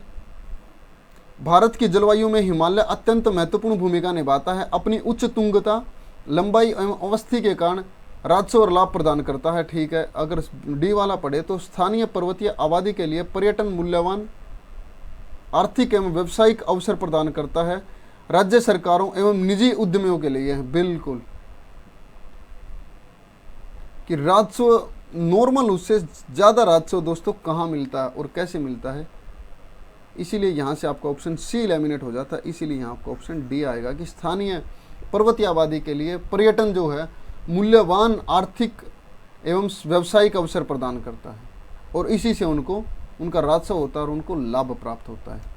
भारत की जलवायु में हिमालय अत्यंत महत्वपूर्ण भूमिका निभाता है। अपनी उच्च तुंगता, लंबाई एवं अवस्थी के कारण राजस्व और लाभ प्रदान करता है। ठीक है, अगर डी वाला पढ़े तो स्थानीय पर्वतीय आबादी के लिए पर्यटन मूल्यवान आर्थिक एवं व्यावसायिक अवसर प्रदान करता है। राज्य सरकारों एवं निजी उद्यमियों के लिए है बिल्कुल, कि राजस्व नॉर्मल उससे ज़्यादा राजस्व दोस्तों कहाँ मिलता है और कैसे मिलता है। इसीलिए यहाँ से आपका ऑप्शन सी एलिमिनेट हो जाता है। इसीलिए यहाँ आपका ऑप्शन डी आएगा कि स्थानीय पर्वतीय आबादी के लिए पर्यटन जो है मूल्यवान आर्थिक एवं व्यावसायिक अवसर प्रदान करता है और इसी से उनको उनका राजस्व होता है और उनको लाभ प्राप्त होता है।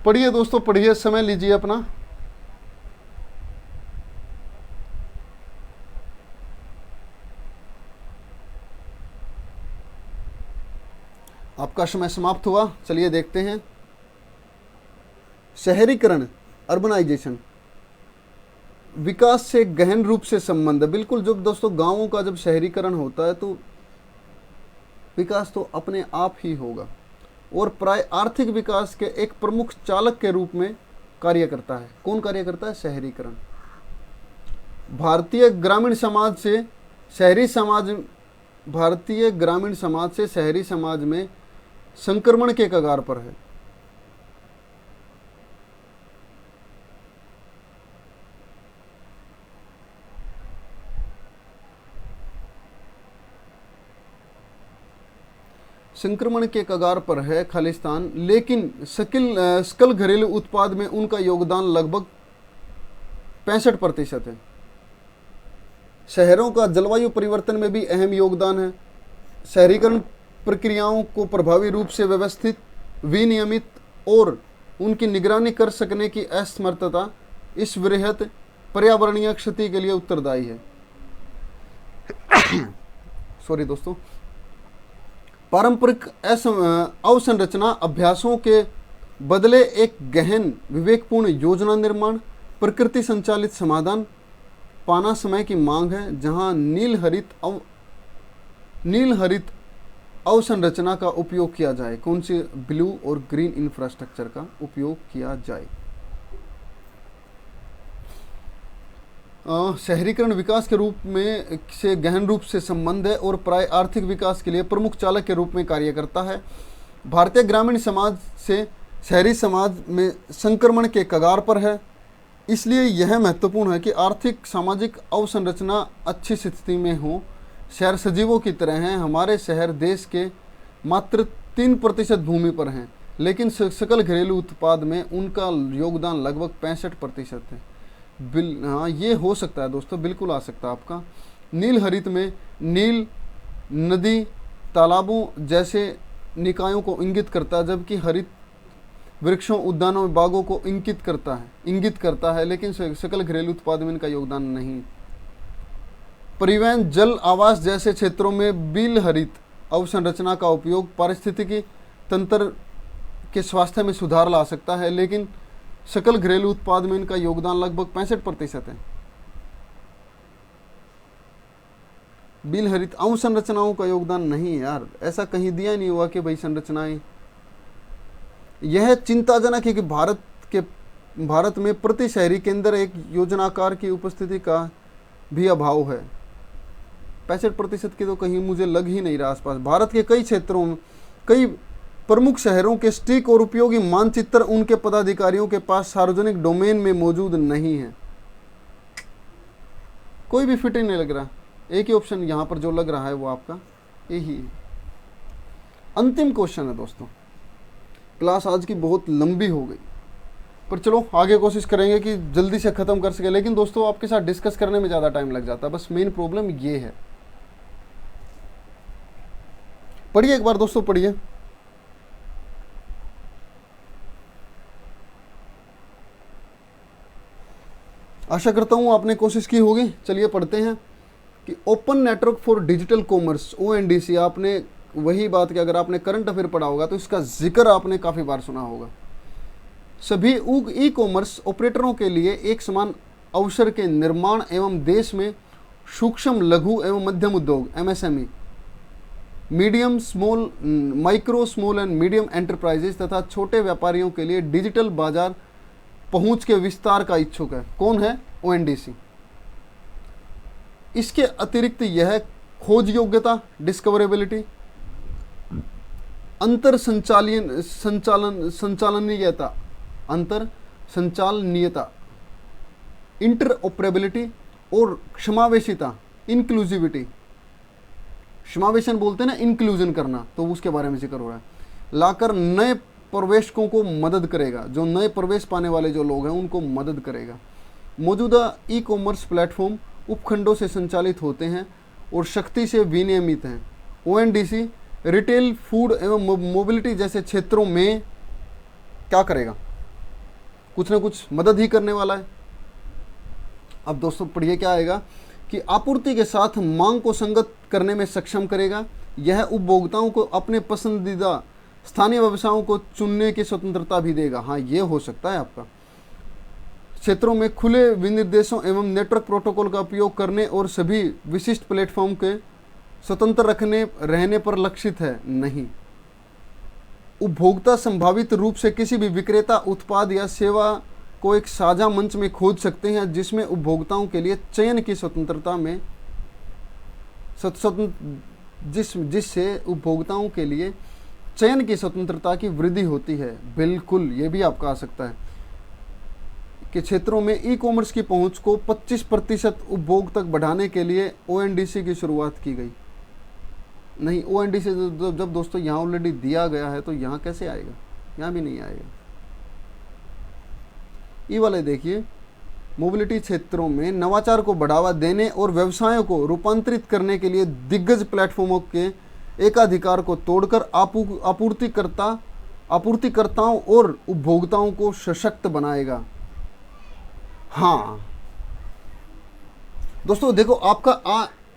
पढ़िए दोस्तों, पढ़िए, समय लीजिए अपना। आपका समय समाप्त हुआ। चलिए देखते हैं। शहरीकरण, अर्बनाइजेशन, विकास से गहन रूप से संबंध है। बिल्कुल, जब दोस्तों गांवों का जब शहरीकरण होता है तो विकास तो अपने आप ही होगा और प्राय आर्थिक विकास के एक प्रमुख चालक के रूप में कार्य करता है। कौन कार्य करता है? शहरीकरण। भारतीय ग्रामीण समाज से शहरी समाज में संक्रमण के कगार पर है। संक्रमण के कगार पर है खालिस्तान, लेकिन सकल घरेलू उत्पाद में उनका योगदान लगभग 65% है। शहरों का जलवायु परिवर्तन में भी अहम योगदान है। शहरीकरण प्रक्रियाओं को प्रभावी रूप से व्यवस्थित, विनियमित और उनकी निगरानी कर सकने की असमर्थता इस वृहत पर्यावरणीय क्षति के लिए उत्तरदायी है। सॉरी दोस्तों। पारंपरिक अवसंरचना अभ्यासों के बदले एक गहन विवेकपूर्ण योजना निर्माण, प्रकृति संचालित समाधान पाना समय की मांग है, जहां नील हरित अवसंरचना का उपयोग किया जाए। कौन से? ब्लू और ग्रीन इंफ्रास्ट्रक्चर का उपयोग किया जाए। शहरीकरण विकास के रूप में से गहन रूप से संबंध है और प्राय आर्थिक विकास के लिए प्रमुख चालक के रूप में कार्य करता है। भारतीय ग्रामीण समाज से शहरी समाज में संक्रमण के कगार पर है। इसलिए यह महत्वपूर्ण है कि आर्थिक सामाजिक अवसंरचना अच्छी स्थिति में हो। शहर सजीवों की तरह हैं। हमारे शहर देश के मात्र 3% भूमि पर हैं, लेकिन सकल घरेलू उत्पाद में उनका योगदान लगभग 65% है। हाँ, ये हो सकता है दोस्तों, बिल्कुल आ सकता है आपका। नील हरित में नील नदी, तालाबों जैसे निकायों को इंगित करता है, जबकि हरित वृक्षों, उद्यानों में बागों को इंगित करता है, लेकिन सकल घरेलू उत्पाद में इनका योगदान नहीं। परिवहन, जल, आवास जैसे क्षेत्रों में बिल हरित अवसंरचना का उपयोग पारिस्थितिकी तंत्र के स्वास्थ्य में सुधार ला सकता है, लेकिन सकल घरेलू उत्पाद में इनका योगदान लगभग 65% है। बिल हरित अवसंरचनाओं का योगदान नहीं है यार, ऐसा कहीं दिया नहीं हुआ कि भाई संरचनाएं। यह चिंताजनक है कि भारत में प्रति शहरी केंद्र एक योजनाकार की उपस्थिति का भी अभाव है। 65% की तो कहीं मुझे लग ही नहीं रहा आसपास। भारत के कई क्षेत्रों में कई प्रमुख शहरों के स्टिक और उपयोगी मानचित्र उनके पदाधिकारियों के पास सार्वजनिक डोमेन में मौजूद नहीं है। कोई भी फिट ही नहीं लग रहा। एक ही ऑप्शन यहाँ पर जो लग रहा है वो आपका यही है। अंतिम क्वेश्चन है दोस्तों। क्लास आज की बहुत लंबी हो गई, पर चलो आगे कोशिश करेंगे कि जल्दी से ख़त्म कर सके। लेकिन दोस्तों आपके साथ डिस्कस करने में ज़्यादा टाइम लग जाता है, बस मेन प्रॉब्लम ये है। पढ़िए एक बार दोस्तों, पढ़िए। आशा करता हूँ आपने कोशिश की होगी। चलिए पढ़ते हैं कि open network for digital commerce ONDC, आपने वही बात कि अगर आपने करंट अफेयर पढ़ा होगा तो इसका जिक्र आपने काफ़ी बार सुना होगा। सभी ई कॉमर्स ऑपरेटरों के लिए एक समान अवसर के निर्माण एवं देश में सूक्ष्म लघु एवं मध्यम उद्योग MSME, medium small micro small and medium enterprises तथा छोटे व्यापारियों के लिए डिजिटल बाजार पहुंच के विस्तार का इच्छुक है। कौन है? ONDC। इसके अतिरिक्त यह खोज योग्यता डिस्कवरेबिलिटी, अंतर संचालनीयता इंटरऑपरेबिलिटी और समावेशिता इंक्लूसिविटी, समावेशन बोलते हैं ना, इंक्लूजन करना, तो उसके बारे में जिक्र हो रहा है, लाकर नए प्रवेशकों को मदद करेगा। जो नए प्रवेश पाने वाले जो लोग हैं उनको मदद करेगा। मौजूदा ई कॉमर्स प्लेटफॉर्म उपखंडों से संचालित होते हैं और शक्ति से विनियमित हैं। ONDC रिटेल, फूड एवं मोबिलिटी जैसे क्षेत्रों में क्या करेगा? कुछ ना कुछ मदद ही करने वाला है। अब दोस्तों पढ़िए क्या आएगा कि आपूर्ति के साथ मांग को संगत करने में सक्षम करेगा। यह उपभोक्ताओं को अपने पसंदीदा स्थानीय व्यवसायों को चुनने की स्वतंत्रता भी देगा। हाँ, ये हो सकता है आपका। क्षेत्रों में खुले विनिर्देशों एवं नेटवर्क प्रोटोकॉल का उपयोग करने और सभी विशिष्ट प्लेटफॉर्म के स्वतंत्र रहने पर लक्षित है नहीं। उपभोक्ता संभावित रूप से किसी भी विक्रेता, उत्पाद या सेवा को एक साझा मंच में खोज सकते हैं जिसमें उपभोक्ताओं के लिए चयन की स्वतंत्रता में जिससे उपभोक्ताओं के लिए चयन की स्वतंत्रता की वृद्धि होती है। बिल्कुल, ये भी आपका आ सकता है कि क्षेत्रों में ई कॉमर्स की पहुंच को 25% उपभोग तक बढ़ाने के लिए ONDC की शुरुआत की गई। नहीं, ONDC जब दोस्तों यहाँ ऑलरेडी दिया गया है तो यहाँ कैसे आएगा? यहाँ भी नहीं आएगा। ये वाले देखिए, मोबिलिटी क्षेत्रों में नवाचार को बढ़ावा देने और व्यवसायों को रूपांतरित करने के लिए दिग्गज प्लेटफॉर्मों के एकाधिकार को तोड़कर आपूर्तिकर्ताओं और उपभोक्ताओं को सशक्त बनाएगा। हाँ दोस्तों देखो, आपका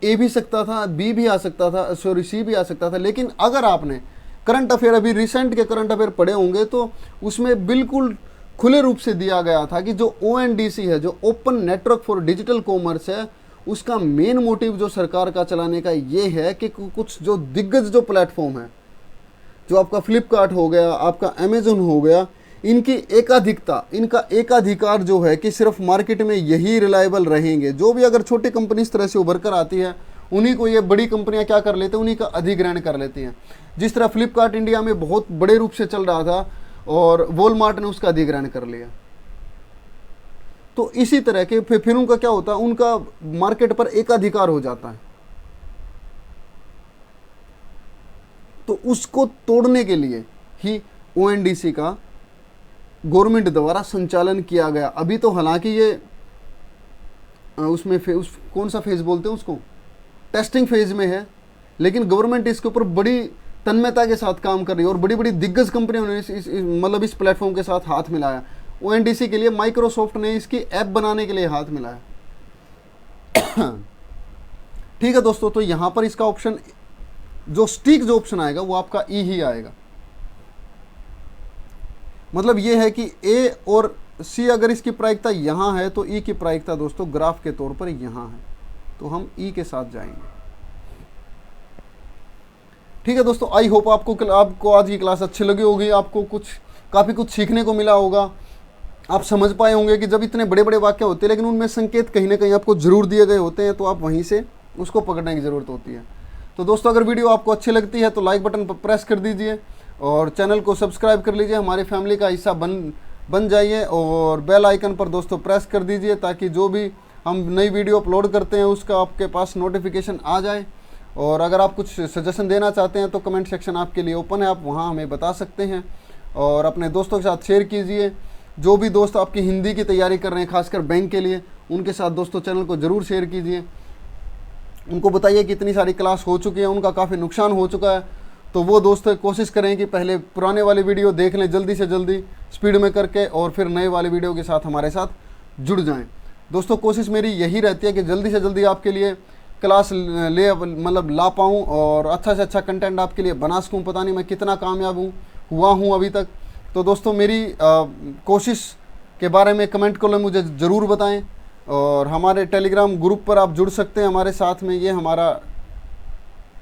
A भी सकता था, B भी आ सकता था, सॉरी C भी आ सकता था, लेकिन अगर आपने करंट अफेयर अभी रिसेंट के करंट अफेयर पढ़े होंगे तो उसमें बिल्कुल खुले रूप से दिया गया था कि जो ONDC है, जो open network for digital commerce है, उसका मेन मोटिव जो सरकार का चलाने का ये है कि कुछ जो दिग्गज जो प्लेटफॉर्म है, जो आपका फ्लिपकार्ट हो गया, आपका अमेजोन हो गया, इनकी इनका एकाधिकार जो है कि सिर्फ मार्केट में यही रिलायबल रहेंगे। जो भी अगर छोटी कंपनी इस तरह से उभर कर आती है, उन्हीं को ये बड़ी कंपनियां क्या कर लेते हैं, उन्हीं का अधिग्रहण कर लेती हैं। जिस तरह फ्लिपकार्ट इंडिया में बहुत बड़े रूप से चल रहा था और वॉलमार्ट ने उसका अधिग्रहण कर लिया, तो इसी तरह के फिर उनका क्या होता है, उनका मार्केट पर एकाधिकार हो जाता है। तो उसको तोड़ने के लिए ही ONDC का गवर्नमेंट द्वारा संचालन किया गया। अभी तो हालांकि ये उसमें कौन सा फेज बोलते हैं उसको, टेस्टिंग फेज में है, लेकिन गवर्नमेंट इसके ऊपर बड़ी तन्मयता के साथ काम कर रही है और बड़ी बड़ी दिग्गज कंपनियों ने मतलब इस प्लेटफॉर्म के साथ हाथ मिलाया। ONDC के लिए माइक्रोसॉफ्ट ने इसकी ऐप बनाने के लिए हाथ मिलाया। ठीक है दोस्तों, तो यहां पर इसका ऑप्शन जो स्टिक जो ऑप्शन आएगा वो आपका E ही आएगा। मतलब ये है कि A और C अगर इसकी प्रायिकता यहाँ है तो E की प्रायिकता दोस्तों ग्राफ के तौर पर यहाँ है, तो हम E के साथ जाएंगे। ठीक है दोस्तों, आई होप आपको आज की क्लास अच्छी लगी होगी, आपको काफ़ी कुछ सीखने को मिला होगा। आप समझ पाए होंगे कि जब इतने बड़े बड़े वाक्य होते हैं लेकिन उनमें संकेत कहीं ना कहीं आपको जरूर दिए गए होते हैं, तो आप वहीं से उसको पकड़ने की ज़रूरत होती है। तो दोस्तों अगर वीडियो आपको अच्छी लगती है तो लाइक बटन पर प्रेस कर दीजिए और चैनल को सब्सक्राइब कर लीजिए, हमारी फैमिली का हिस्सा बन जाइए और बेल आइकन पर दोस्तों प्रेस कर दीजिए ताकि जो भी हम नई वीडियो अपलोड करते हैं उसका आपके पास नोटिफिकेशन आ जाए। और अगर आप कुछ सजेशन देना चाहते हैं तो कमेंट सेक्शन आपके लिए ओपन है, आप वहाँ हमें बता सकते हैं। और अपने दोस्तों के साथ शेयर कीजिए। जो भी दोस्त आपकी हिंदी की तैयारी कर रहे हैं खासकर बैंक के लिए, उनके साथ दोस्तों चैनल को ज़रूर शेयर कीजिए। उनको बताइए कि इतनी सारी क्लास हो चुकी है, उनका काफ़ी नुकसान हो चुका है। तो वो दोस्त कोशिश करें कि पहले पुराने वाली वीडियो देख लें जल्दी से जल्दी स्पीड में करके, और फिर नए वाली वीडियो के साथ हमारे साथ जुड़ जाएं। दोस्तों कोशिश मेरी यही रहती है कि जल्दी से जल्दी आपके लिए क्लास मतलब ला पाऊँ और अच्छा से अच्छा कंटेंट आपके लिए बना सकूँ। पता नहीं मैं कितना कामयाब हुआ हूँ अभी तक। तो दोस्तों मेरी कोशिश के बारे में कमेंट कर मुझे ज़रूर बताएं। और हमारे टेलीग्राम ग्रुप पर आप जुड़ सकते हैं हमारे साथ में, ये हमारा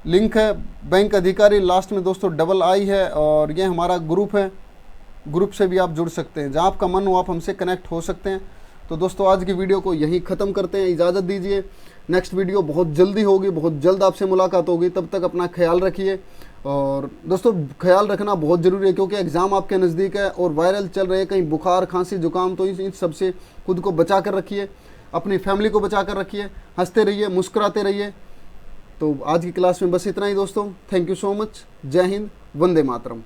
लिंक है बैंक अधिकारी, लास्ट में दोस्तों डबल आई है, और ये हमारा ग्रुप है। ग्रुप से भी आप जुड़ सकते हैं, जहाँ आपका मन हो आप हमसे कनेक्ट हो सकते हैं। तो दोस्तों आज की वीडियो को यहीं ख़त्म करते हैं, इजाज़त दीजिए। नेक्स्ट वीडियो बहुत जल्दी होगी, बहुत जल्द आपसे मुलाकात होगी। तब तक अपना ख्याल रखिए। और दोस्तों ख्याल रखना बहुत ज़रूरी है क्योंकि एग्ज़ाम आपके नज़दीक है और वायरल चल रहे हैं, कहीं बुखार खांसी जुकाम, तो इन सब से खुद को बचा कर रखिए, अपनी फैमिली को बचा कर रखिए, हंसते रहिए, मुस्कुराते रहिए। तो आज की क्लास में बस इतना ही दोस्तों। Thank you so much. जय हिंद, वंदे मातरम।